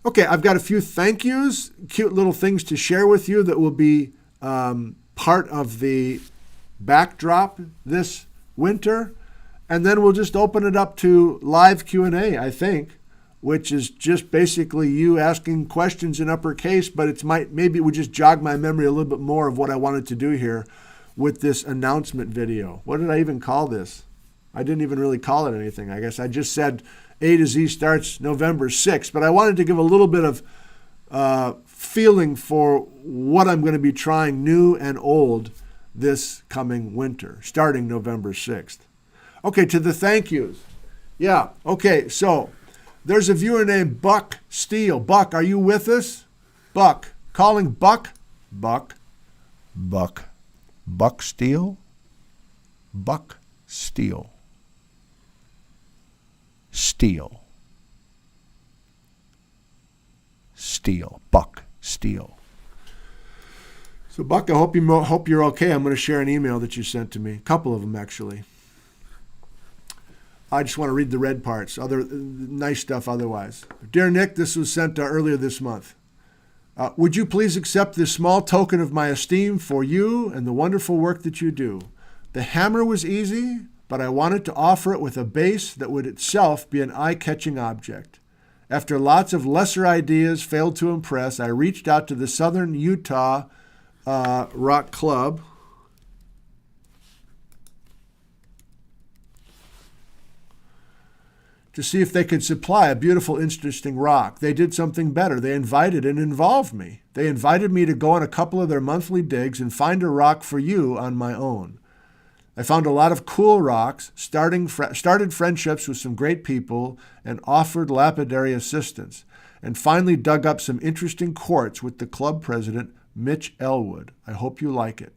A: Okay, I've got a few thank yous, cute little things to share with you that will be part of the backdrop this winter, and then we'll just open it up to live Q&A, I think, which is just basically you asking questions in uppercase, but maybe it would just jog my memory a little bit more of what I wanted to do here with this announcement video. What did I even call this? I didn't even really call it anything. I guess I just said A to Z starts November 6th, but I wanted to give a little bit of feeling for what I'm going to be trying new and old this coming winter, starting November 6th. Okay, to the thank yous. Yeah, okay, so there's a viewer named Buck Steele. Buck, are you with us? Buck, calling Buck. Buck Steele? Buck Steele. Steele. Buck Steele. So, Buck, I hope you're okay. I'm going to share an email that you sent to me. A couple of them, actually. I just want to read the red parts. Other nice stuff otherwise. Dear Nick, this was sent earlier this month. Would you please accept this small token of my esteem for you and the wonderful work that you do? The hammer was easy, but I wanted to offer it with a base that would itself be an eye-catching object. After lots of lesser ideas failed to impress, I reached out to the Southern Utah Rock Club. to see if they could supply a beautiful, interesting rock. They did something better. They invited and involved me. They invited me to go on a couple of their monthly digs and find a rock for you on my own. I found a lot of cool rocks, started friendships with some great people, and offered lapidary assistance, and finally dug up some interesting quartz with the club president, Mitch Elwood. I hope you like it.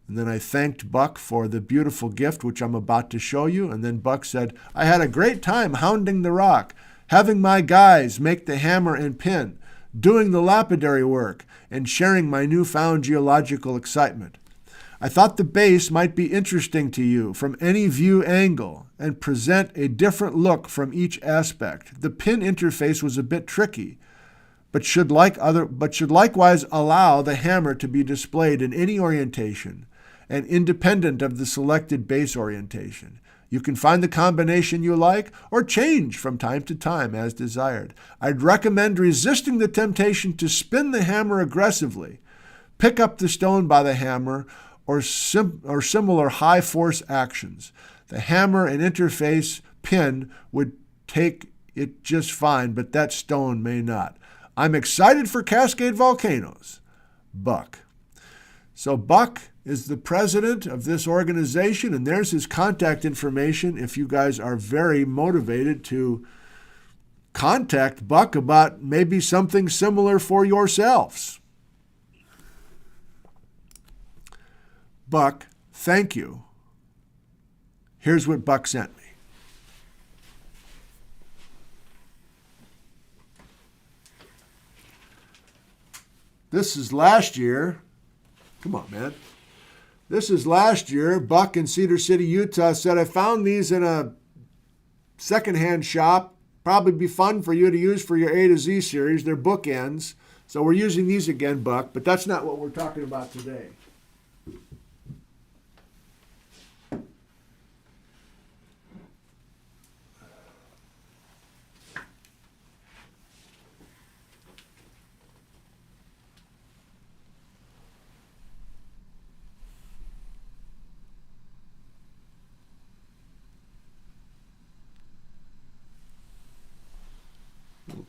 A: And then I thanked Buck for the beautiful gift, which I'm about to show you. And then Buck said, I had a great time hounding the rock, having my guys make the hammer and pin, doing the lapidary work, and sharing my newfound geological excitement. I thought the base might be interesting to you from any view angle and present a different look from each aspect. The pin interface was a bit tricky, but should likewise allow the hammer to be displayed in any orientation and independent of the selected base orientation. You can find the combination you like or change from time to time as desired. I'd recommend resisting the temptation to spin the hammer aggressively, pick up the stone by the hammer, or similar high-force actions. The hammer and interface pin would take it just fine, but that stone may not. I'm excited for Cascade Volcanoes. Buck. So Buck is the president of this organization, and there's his contact information if you guys are very motivated to contact Buck about maybe something similar for yourselves. Buck, thank you. Here's what Buck sent me. This is last year. Come on, man. This is last year. Buck in Cedar City, Utah said, I found these in a secondhand shop. Probably be fun for you to use for your A to Z series. They're bookends. So we're using these again, Buck, but that's not what we're talking about today.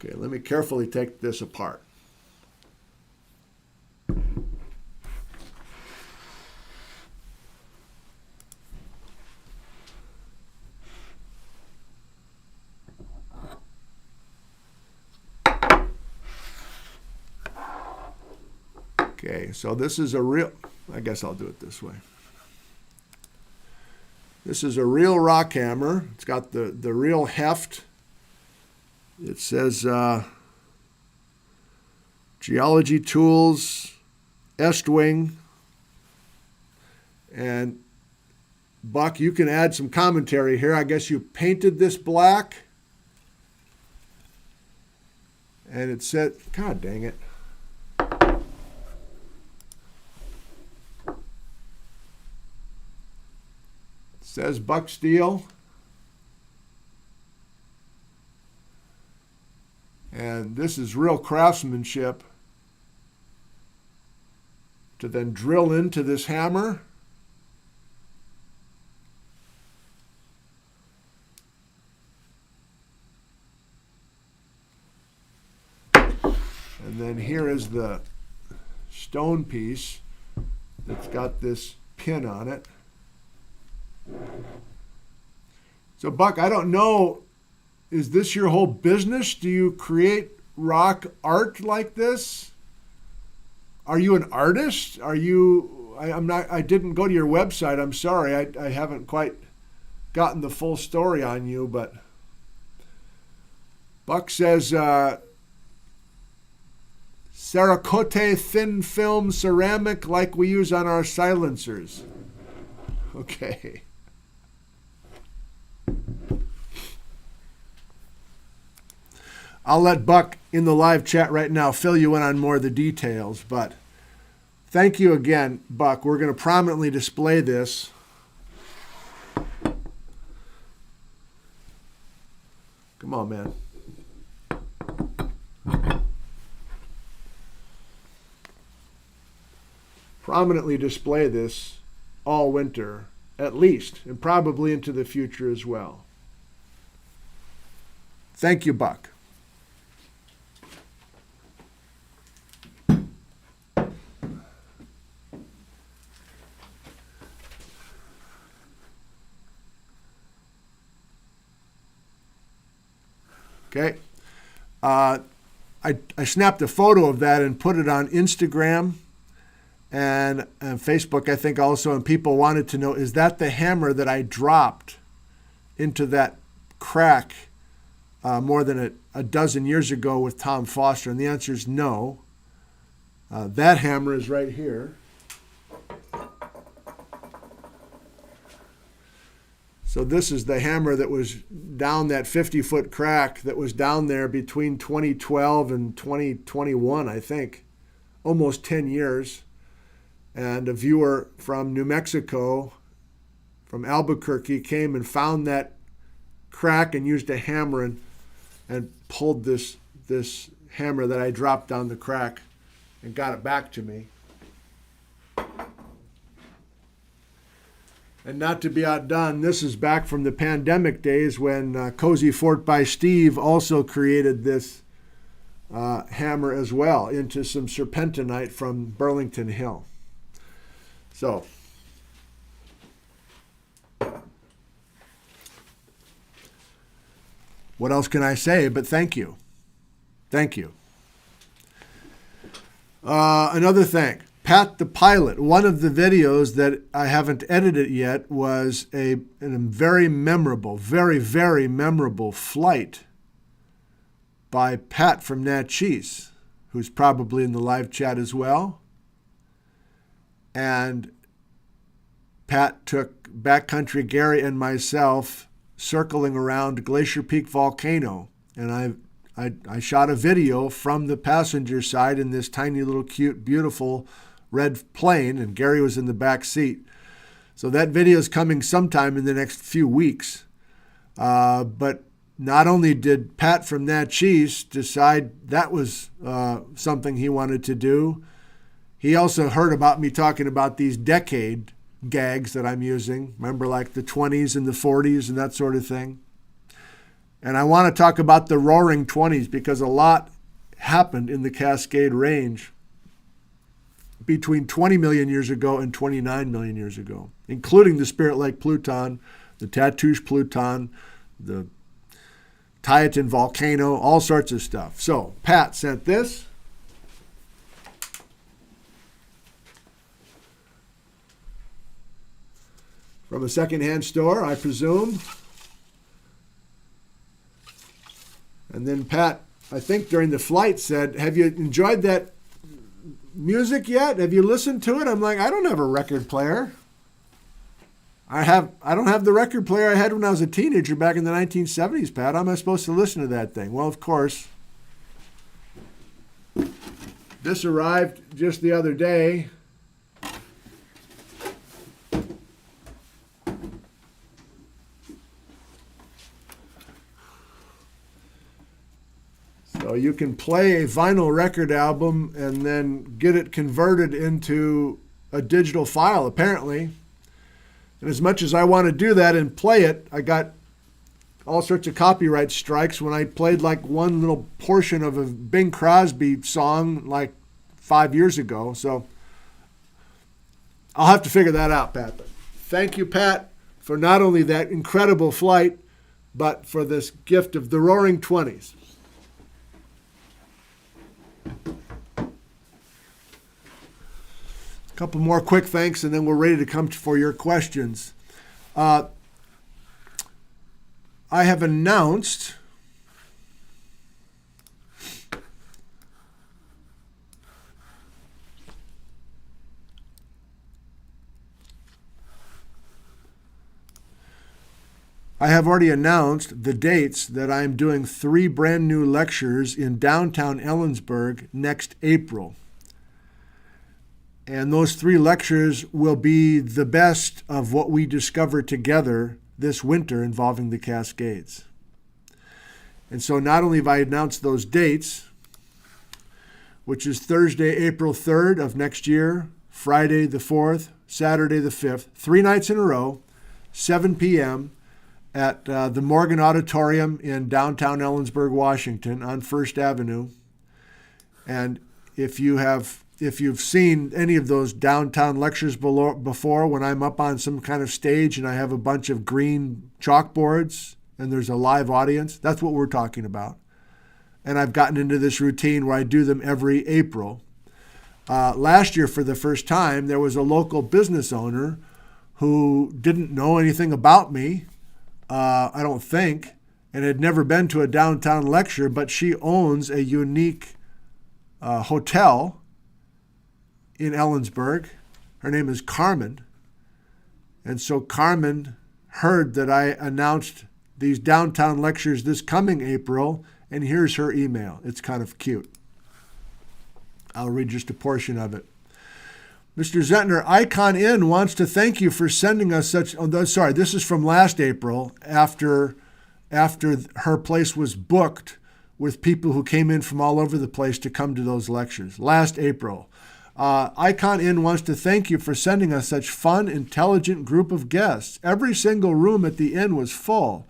A: Okay, let me carefully take this apart. Okay, so this is a real, I guess I'll do it this way. This is a real rock hammer. It's got the real heft. It says Geology Tools, Estwing. And Buck, you can add some commentary here. I guess you painted this black. And it said, God dang it. It says Buck Steel. And this is real craftsmanship to then drill into this hammer. And then here is the stone piece that's got this pin on it. So Buck, I don't know, is this your whole business? Do you create rock art like this? Are you an artist? Are you, I didn't go to your website. I'm sorry. I haven't quite gotten the full story on you, but Buck says, Cerakote thin film ceramic like we use on our silencers. Okay. I'll let Buck in the live chat right now fill you in on more of the details, but thank you again, Buck. We're going to prominently display this. Come on, man. Prominently display this all winter, at least, and probably into the future as well. Thank you, Buck. Okay. I snapped a photo of that and put it on Instagram and Facebook, I think also, and people wanted to know, is that the hammer that I dropped into that crack more than a dozen years ago with Tom Foster? And the answer is no. That hammer is right here. So this is the hammer that was down that 50-foot crack that was down there between 2012 and 2021, I think, almost 10 years. And a viewer from New Mexico, from Albuquerque, came and found that crack and used a hammer and pulled this hammer that I dropped down the crack and got it back to me. And not to be outdone, this is back from the pandemic days when Cozy Fort by Steve also created this hammer as well into some serpentinite from Burlington Hill. So, what else can I say but thank you? Thank you. Another thing. Pat the Pilot, one of the videos that I haven't edited yet was a very memorable, very, very memorable flight by Pat from Natchez, who's probably in the live chat as well. And Pat took Backcountry Gary and myself circling around Glacier Peak Volcano. And I shot a video from the passenger side in this tiny little cute, beautiful red plane, and Gary was in the back seat. So that video is coming sometime in the next few weeks. But not only did Pat from Natchez decide that was something he wanted to do, he also heard about me talking about these decade gags that I'm using. Remember, like the 20s and the 40s and that sort of thing. And I want to talk about the roaring 20s because a lot happened in the Cascade Range between 20 million years ago and 29 million years ago, including the Spirit Lake Pluton, the Tatoosh Pluton, the Tieton Volcano, all sorts of stuff. So Pat sent this. From a secondhand store, I presume. And then Pat, I think during the flight, said, "Have you enjoyed that music yet? Have you listened to it?" I'm like, "I don't have a record player. I don't have the record player I had when I was a teenager back in the 1970s, Pat. How am I supposed to listen to that thing?" Well, of course, this arrived just the other day. So you can play a vinyl record album and then get it converted into a digital file, apparently. And as much as I want to do that and play it, I got all sorts of copyright strikes when I played like one little portion of a Bing Crosby song like 5 years ago. So I'll have to figure that out, Pat. But thank you, Pat, for not only that incredible flight, but for this gift of the Roaring 20s. A couple more quick thanks, and then we're ready to come for your questions. I have announced the dates that I'm doing 3 brand new lectures in downtown Ellensburg next April. And those 3 lectures will be the best of what we discovered together this winter involving the Cascades. And so not only have I announced those dates, which is Thursday, April 3rd of next year, Friday the 4th, Saturday the 5th, 3 nights in a row, 7 p.m., at the Morgan Auditorium in downtown Ellensburg, Washington on First Avenue. And if you've seen any of those downtown lectures before, when I'm up on some kind of stage and I have a bunch of green chalkboards and there's a live audience, that's what we're talking about. And I've gotten into this routine where I do them every April. Last year, for the first time, there was a local business owner who didn't know anything about me, I don't think, and had never been to a downtown lecture, but she owns a unique hotel in Ellensburg. Her name is Carmen. And so Carmen heard that I announced these downtown lectures this coming April, and here's her email. It's kind of cute. I'll read just a portion of it. Mr. Zentner, Icon Inn wants to thank you for sending us such... Oh, sorry, this is from last April, after her place was booked with people who came in from all over the place to come to those lectures. Last April. Icon Inn wants to thank you for sending us such fun, intelligent group of guests. Every single room at the inn was full,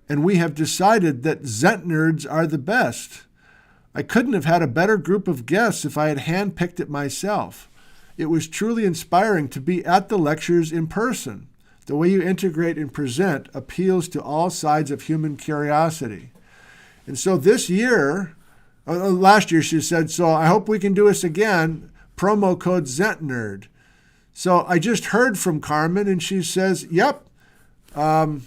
A: and we have decided that Zentnerds are the best. I couldn't have had a better group of guests if I had handpicked it myself. It was truly inspiring to be at the lectures in person. The way you integrate and present appeals to all sides of human curiosity. And so this year, last year she said, so I hope we can do this again, promo code ZentNerd. So I just heard from Carmen and she says, yep, for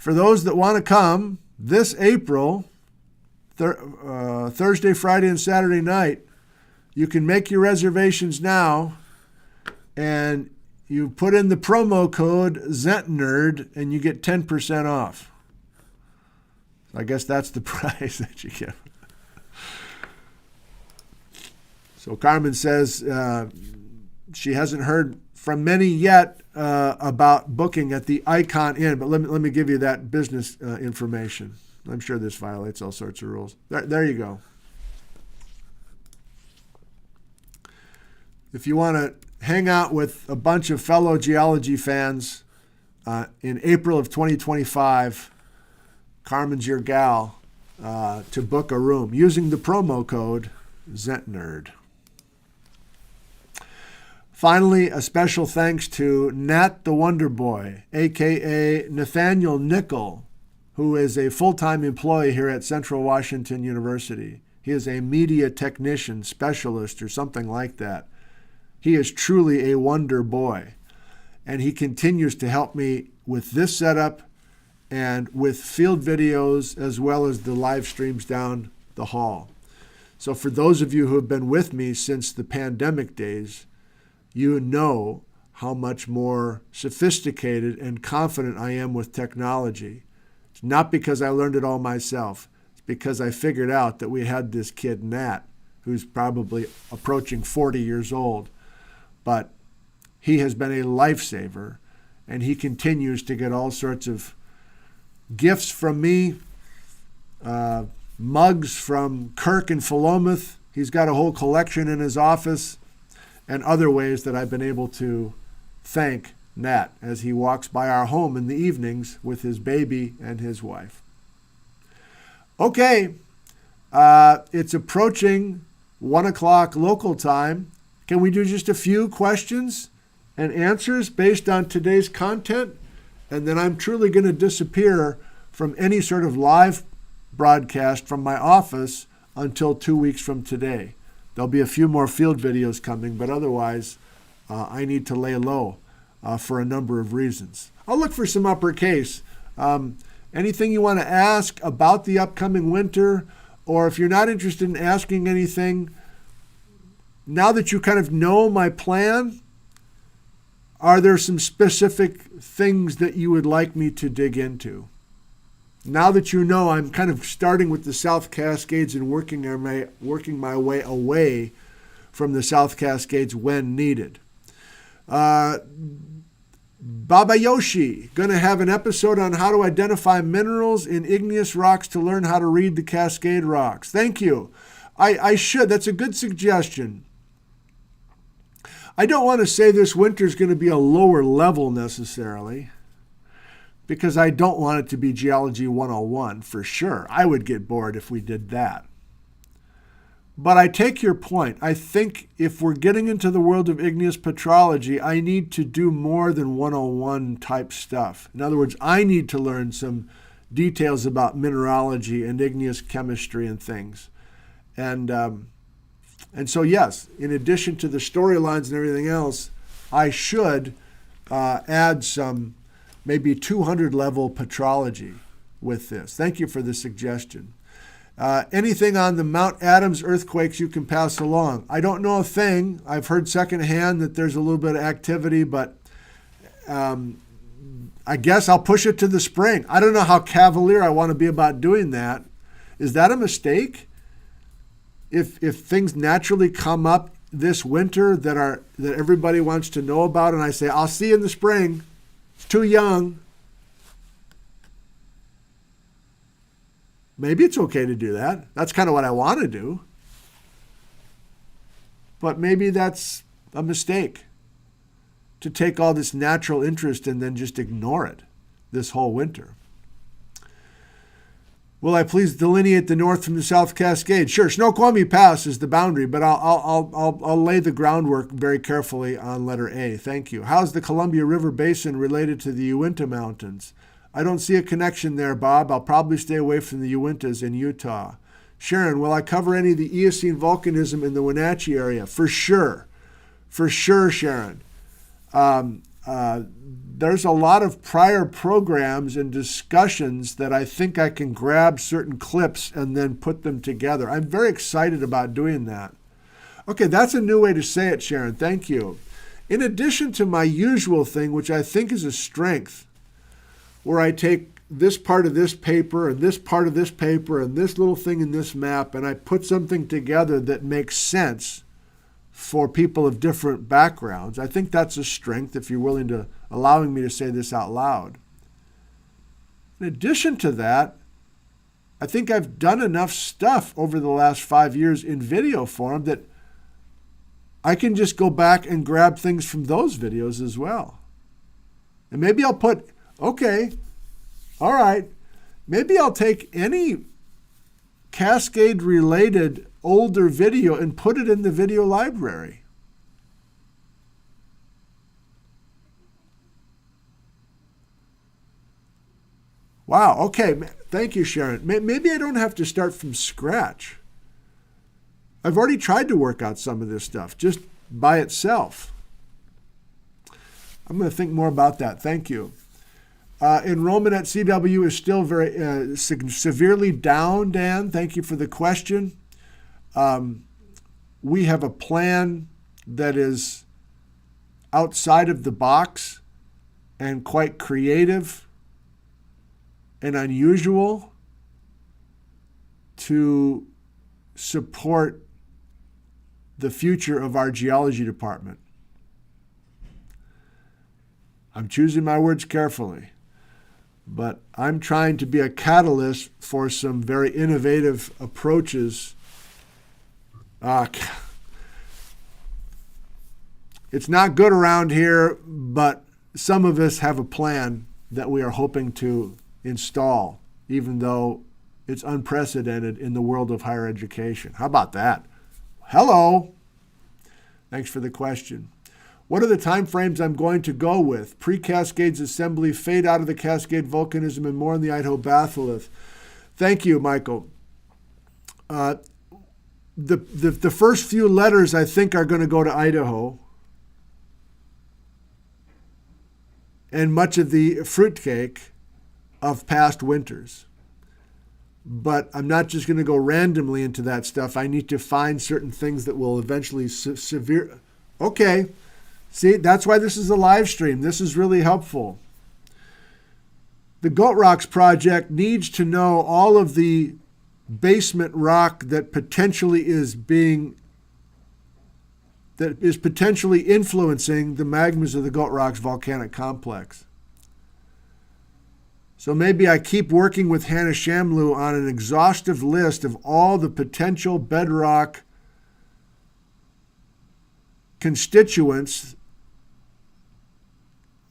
A: those that want to come this April, Thursday, Friday, and Saturday night, you can make your reservations now, and you put in the promo code ZentNerd, and you get 10% off. I guess that's the price that you get. So Carmen says she hasn't heard from many yet about booking at the Icon Inn, but let me give you that business information. I'm sure this violates all sorts of rules. There you go. If you want to hang out with a bunch of fellow geology fans in April of 2025, Carmen's your gal to book a room using the promo code ZentNerd. Finally, a special thanks to Nat the Wonder Boy, a.k.a. Nathaniel Nickel, who is a full-time employee here at Central Washington University. He is a media technician specialist or something like that. He is truly a wonder boy, and he continues to help me with this setup and with field videos as well as the live streams down the hall. So for those of you who have been with me since the pandemic days, you know how much more sophisticated and confident I am with technology. It's not because I learned it all myself. It's because I figured out that we had this kid, Nat, who's probably approaching 40 years old. But he has been a lifesaver, and he continues to get all sorts of gifts from me, mugs from Kirk and Philomath. He's got a whole collection in his office, and other ways that I've been able to thank Nat as he walks by our home in the evenings with his baby and his wife. Okay, it's approaching 1 o'clock local time. Can we do just a few questions and answers based on today's content? And then I'm truly going to disappear from any sort of live broadcast from my office until 2 weeks from today. There'll be a few more field videos coming, but otherwise I need to lay low for a number of reasons. I'll look for some uppercase. Anything you want to ask about the upcoming winter, or if you're not interested in asking anything, now that you kind of know my plan, are there some specific things that you would like me to dig into? Now that you know I'm kind of starting with the South Cascades and working my way away from the South Cascades when needed. Baba Yoshi, going to have an episode on how to identify minerals in igneous rocks to learn how to read the Cascade rocks. Thank you. I should. That's a good suggestion. I don't want to say this winter is going to be a lower level necessarily, because I don't want it to be Geology 101 for sure. I would get bored if we did that. But I take your point. I think if we're getting into the world of igneous petrology, I need to do more than 101 type stuff. In other words, I need to learn some details about mineralogy and igneous chemistry and things. And so, yes, in addition to the storylines and everything else, I should add some maybe 200 level petrology with this. Thank you for the suggestion. Anything on the Mount Adams earthquakes you can pass along? I don't know a thing. I've heard secondhand that there's a little bit of activity, but I guess I'll push it to the spring. I don't know how cavalier I want to be about doing that. Is that a mistake? If things naturally come up this winter that everybody wants to know about, and I say, I'll see you in the spring. It's too young. Maybe it's okay to do that. That's kind of what I want to do. But maybe that's a mistake, to take all this natural interest and then just ignore it this whole winter. Will I please delineate the North from the South Cascade? Sure, Snoqualmie Pass is the boundary, but I'll lay the groundwork very carefully on letter A. Thank you. How's the Columbia River Basin related to the Uinta Mountains? I don't see a connection there, Bob. I'll probably stay away from the Uintas in Utah. Sharon, will I cover any of the Eocene volcanism in the Wenatchee area? For sure. For sure, Sharon. There's a lot of prior programs and discussions that I think I can grab certain clips and then put them together. I'm very excited about doing that. Okay, that's a new way to say it, Sharon. Thank you. In addition to my usual thing, which I think is a strength, where I take this part of this paper and this part of this paper and this little thing in this map, and I put something together that makes sense for people of different backgrounds. I think that's a strength, if you're willing to allowing me to say this out loud. In addition to that, I think I've done enough stuff over the last 5 years in video form that I can just go back and grab things from those videos as well. And maybe I'll put, okay, all right, maybe I'll take any Cascade-related older video and put it in the video library. Wow, okay, thank you, Sharon. Maybe I don't have to start from scratch. I've already tried to work out some of this stuff just by itself. I'm going to think more about that. Thank you. Enrollment at CW is still very severely down, Dan. Thank you for the question. We have a plan that is outside of the box and quite creative and unusual to support the future of our geology department. I'm choosing my words carefully, but I'm trying to be a catalyst for some very innovative approaches. It's not good around here, but some of us have a plan that we are hoping to install, even though it's unprecedented in the world of higher education. How about that? Hello. Thanks for the question. What are the time frames I'm going to go with? Pre-Cascades assembly, fade out of the Cascade volcanism, and more on the Idaho batholith. Thank you, Michael. The first few letters, I think, are going to go to Idaho. And much of the fruitcake of past winters. But I'm not just going to go randomly into that stuff. I need to find certain things that will eventually severe. Okay. See, that's why this is a live stream. This is really helpful. The Goat Rocks project needs to know all of the basement rock that potentially is potentially influencing the magmas of the Goat Rocks volcanic complex. So maybe I keep working with Hannah Shamloo on an exhaustive list of all the potential bedrock constituents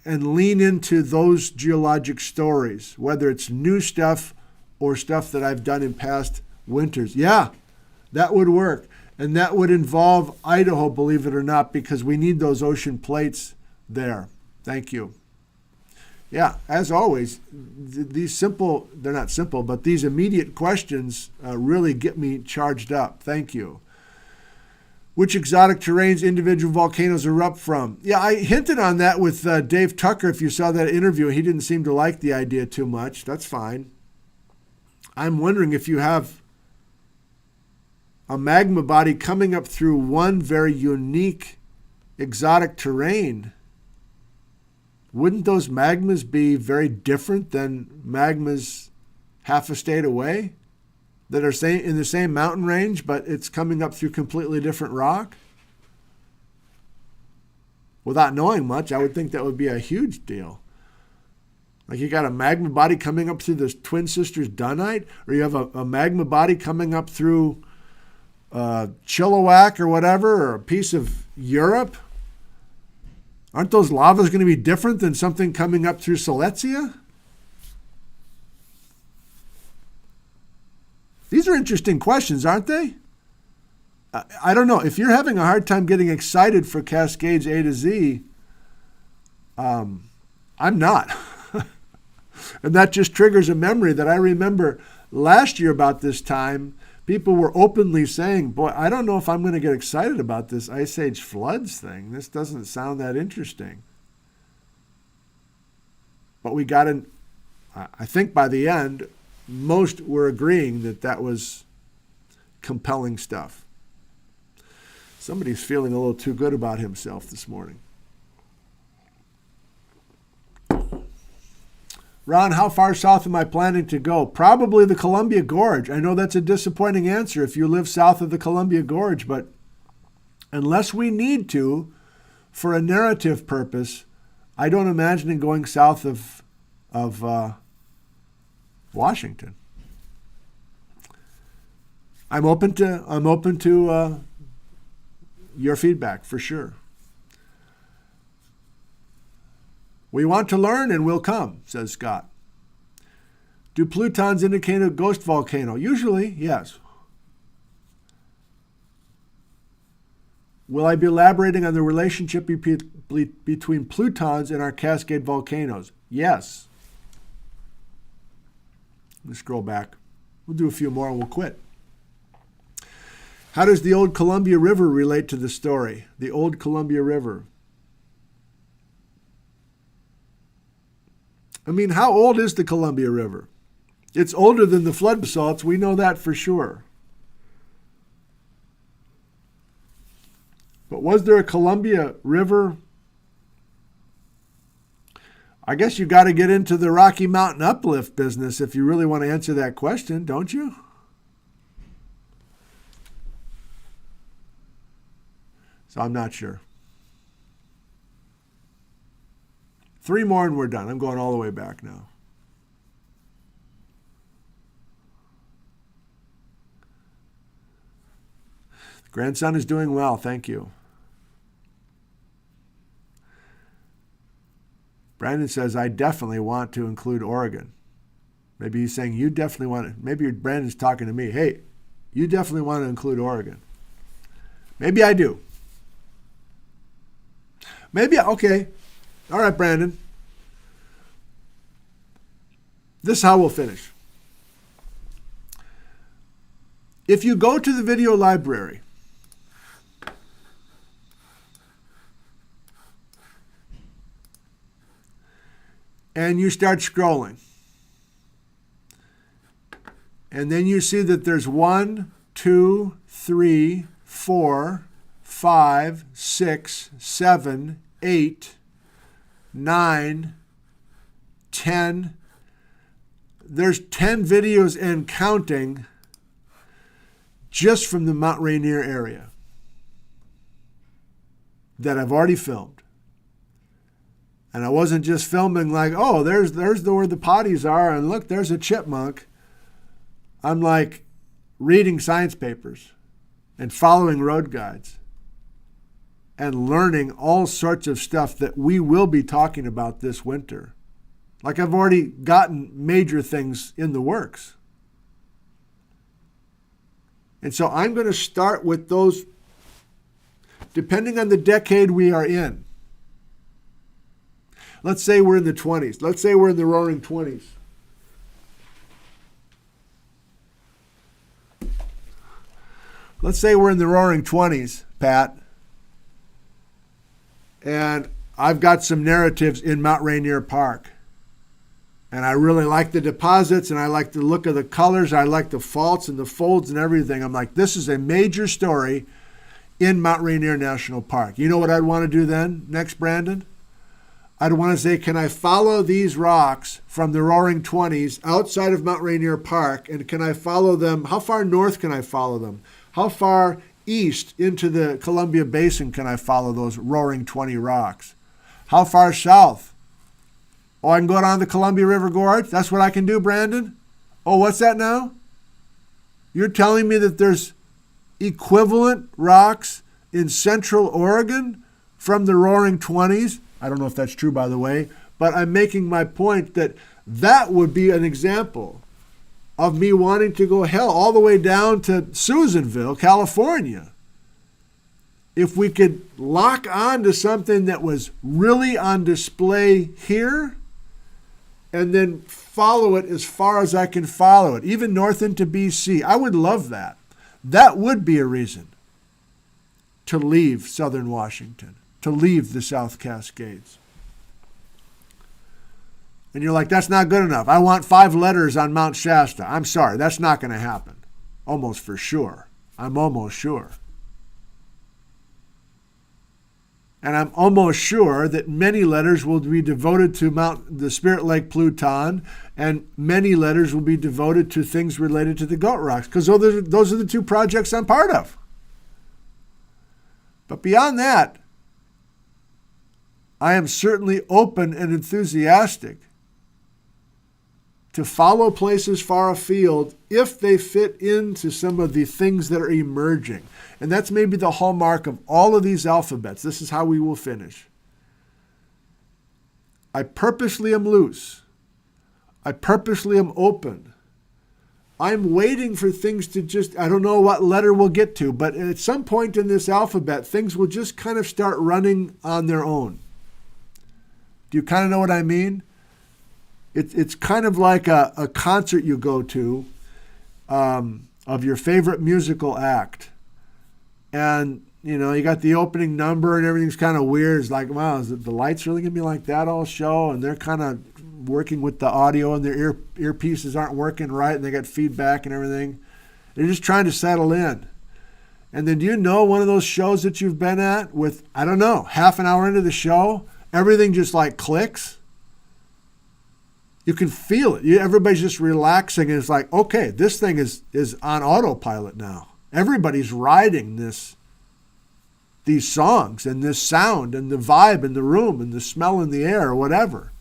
A: and lean into those geologic stories, whether it's new stuff or stuff that I've done in past winters. Yeah, that would work. And that would involve Idaho, believe it or not, because we need those ocean plates there. Thank you. Yeah, as always, these simple, they're not simple, but these immediate questions really get me charged up. Thank you. Which exotic terrains individual volcanoes erupt from? Yeah, I hinted on that with Dave Tucker. If you saw that interview, he didn't seem to like the idea too much. That's fine. I'm wondering if you have a magma body coming up through one very unique exotic terrain. Wouldn't those magmas be very different than magmas half a state away that are in the same mountain range, but it's coming up through completely different rock? Without knowing much, I would think that would be a huge deal. Like you got a magma body coming up through the Twin Sisters Dunite, or you have a magma body coming up through Chilliwack or whatever, or a piece of Europe. Aren't those lavas going to be different than something coming up through Silesia? These are interesting questions, aren't they? I don't know. If you're having a hard time getting excited for Cascades A to Z, I'm not. And that just triggers a memory that I remember last year about this time. People were openly saying, boy, I don't know if I'm going to get excited about this Ice Age floods thing. This doesn't sound that interesting. But we got in, I think by the end, most were agreeing that that was compelling stuff. Somebody's feeling a little too good about himself this morning. Ron, how far south am I planning to go? Probably the Columbia Gorge. I know that's a disappointing answer if you live south of the Columbia Gorge, but unless we need to, for a narrative purpose, I don't imagine going south of Washington. I'm open to your feedback for sure. We want to learn and we'll come, says Scott. Do plutons indicate a ghost volcano? Usually, yes. Will I be elaborating on the relationship between plutons and our Cascade volcanoes? Yes. Let me scroll back. We'll do a few more and we'll quit. How does the old Columbia River relate to the story? The old Columbia River. I mean, how old is the Columbia River? It's older than the flood basalts. We know that for sure. But was there a Columbia River? I guess you got to get into the Rocky Mountain uplift business if you really want to answer that question, don't you? So I'm not sure. 3 more and we're done. I'm going all the way back now. The grandson is doing well. Thank you. Brandon says, I definitely want to include Oregon. Maybe he's saying you definitely want to. Maybe Brandon's talking to me. Hey, you definitely want to include Oregon. Maybe I do. Maybe, okay. All right, Brandon. This is how we'll finish. If you go to the video library and you start scrolling, and then you see that there's 1, 2, 3, 4, 5, 6, 7, 8, 9, 10. There's 10 videos and counting just from the Mount Rainier area that I've already filmed. And I wasn't just filming like, oh, there's where the potties are, and look, there's a chipmunk. I'm like reading science papers and following road guides and learning all sorts of stuff that we will be talking about this winter. Like I've already gotten major things in the works. And so I'm going to start with those, depending on the decade we are in. Let's say we're in the 20s. Let's say we're in the roaring 20s. Let's say we're in the roaring 20s, Pat. And I've got some narratives in Mount Rainier Park. And I really like the deposits, and I like the look of the colors. I like the faults and the folds and everything. I'm like, this is a major story in Mount Rainier National Park. You know what I'd want to do then, next, Brandon? I'd want to say, can I follow these rocks from the Roaring 20s outside of Mount Rainier Park, and can I follow them? How far north can I follow them? How far east into the Columbia Basin can I follow those Roaring 20 rocks? How far south? Oh, I can go down the Columbia River Gorge? That's what I can do, Brandon? Oh, what's that now? You're telling me that there's equivalent rocks in Central Oregon from the Roaring 20s? I don't know if that's true, by the way, but I'm making my point that that would be an example of me wanting to go all the way down to Susanville, California. If we could lock on to something that was really on display here and then follow it as far as I can follow it, even north into BC, I would love that. That would be a reason to leave southern Washington, to leave the South Cascades. And you're like, that's not good enough. I want 5 letters on Mount Shasta. I'm sorry, that's not going to happen. Almost for sure. I'm almost sure. And I'm almost sure that many letters will be devoted to the Spirit Lake Pluton, and many letters will be devoted to things related to the Goat Rocks, because those are the 2 projects I'm part of. But beyond that, I am certainly open and enthusiastic to follow places far afield if they fit into some of the things that are emerging. And that's maybe the hallmark of all of these alphabets. This is how we will finish. I purposely am loose. I purposely am open. I'm waiting for things to I don't know what letter we'll get to, but at some point in this alphabet, things will just kind of start running on their own. Do you kind of know what I mean? It's kind of like a concert you go to of your favorite musical act. And, you got the opening number and everything's kind of weird. It's like, wow, is the lights really going to be like that all show? And they're kind of working with the audio and their earpieces aren't working right and they got feedback and everything. They're just trying to settle in. And then do you know one of those shows that you've been at with, I don't know, half an hour into the show, everything just like clicks? You can feel it. Everybody's just relaxing, and it's like, okay, this thing is on autopilot now. Everybody's riding these songs and this sound and the vibe in the room and the smell in the air or whatever.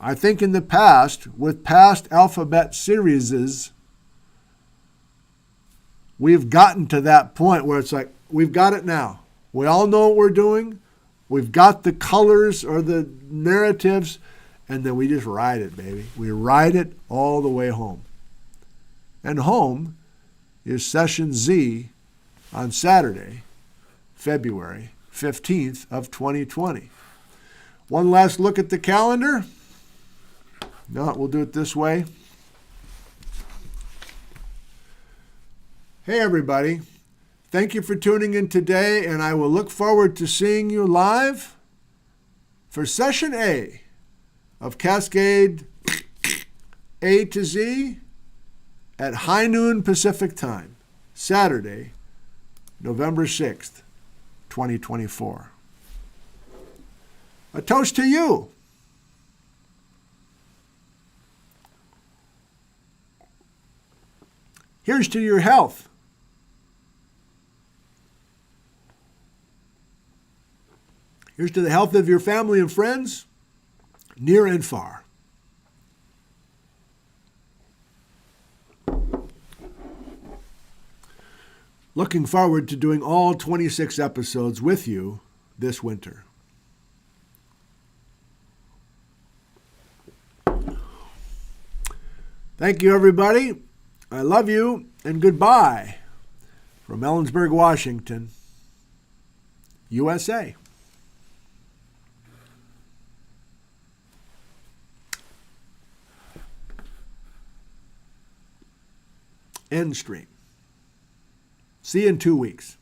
A: I think in the past, with past alphabet series, we've gotten to that point where it's like, we've got it now. We all know what we're doing. We've got the colors or the narratives, and then we just ride it, baby. We ride it all the way home. And home is Session Z on Saturday, February 15th of 2020. One last look at the calendar. No, we'll do it this way. Hey, everybody. Thank you for tuning in today, and I will look forward to seeing you live for Session A of Cascade A to Z at high noon Pacific time, Saturday, November 6th, 2024. A toast to you. Here's to your health. Here's to the health of your family and friends, near and far. Looking forward to doing all 26 episodes with you this winter. Thank you, everybody. I love you, and goodbye from Ellensburg, Washington, USA. End stream. See you in 2 weeks.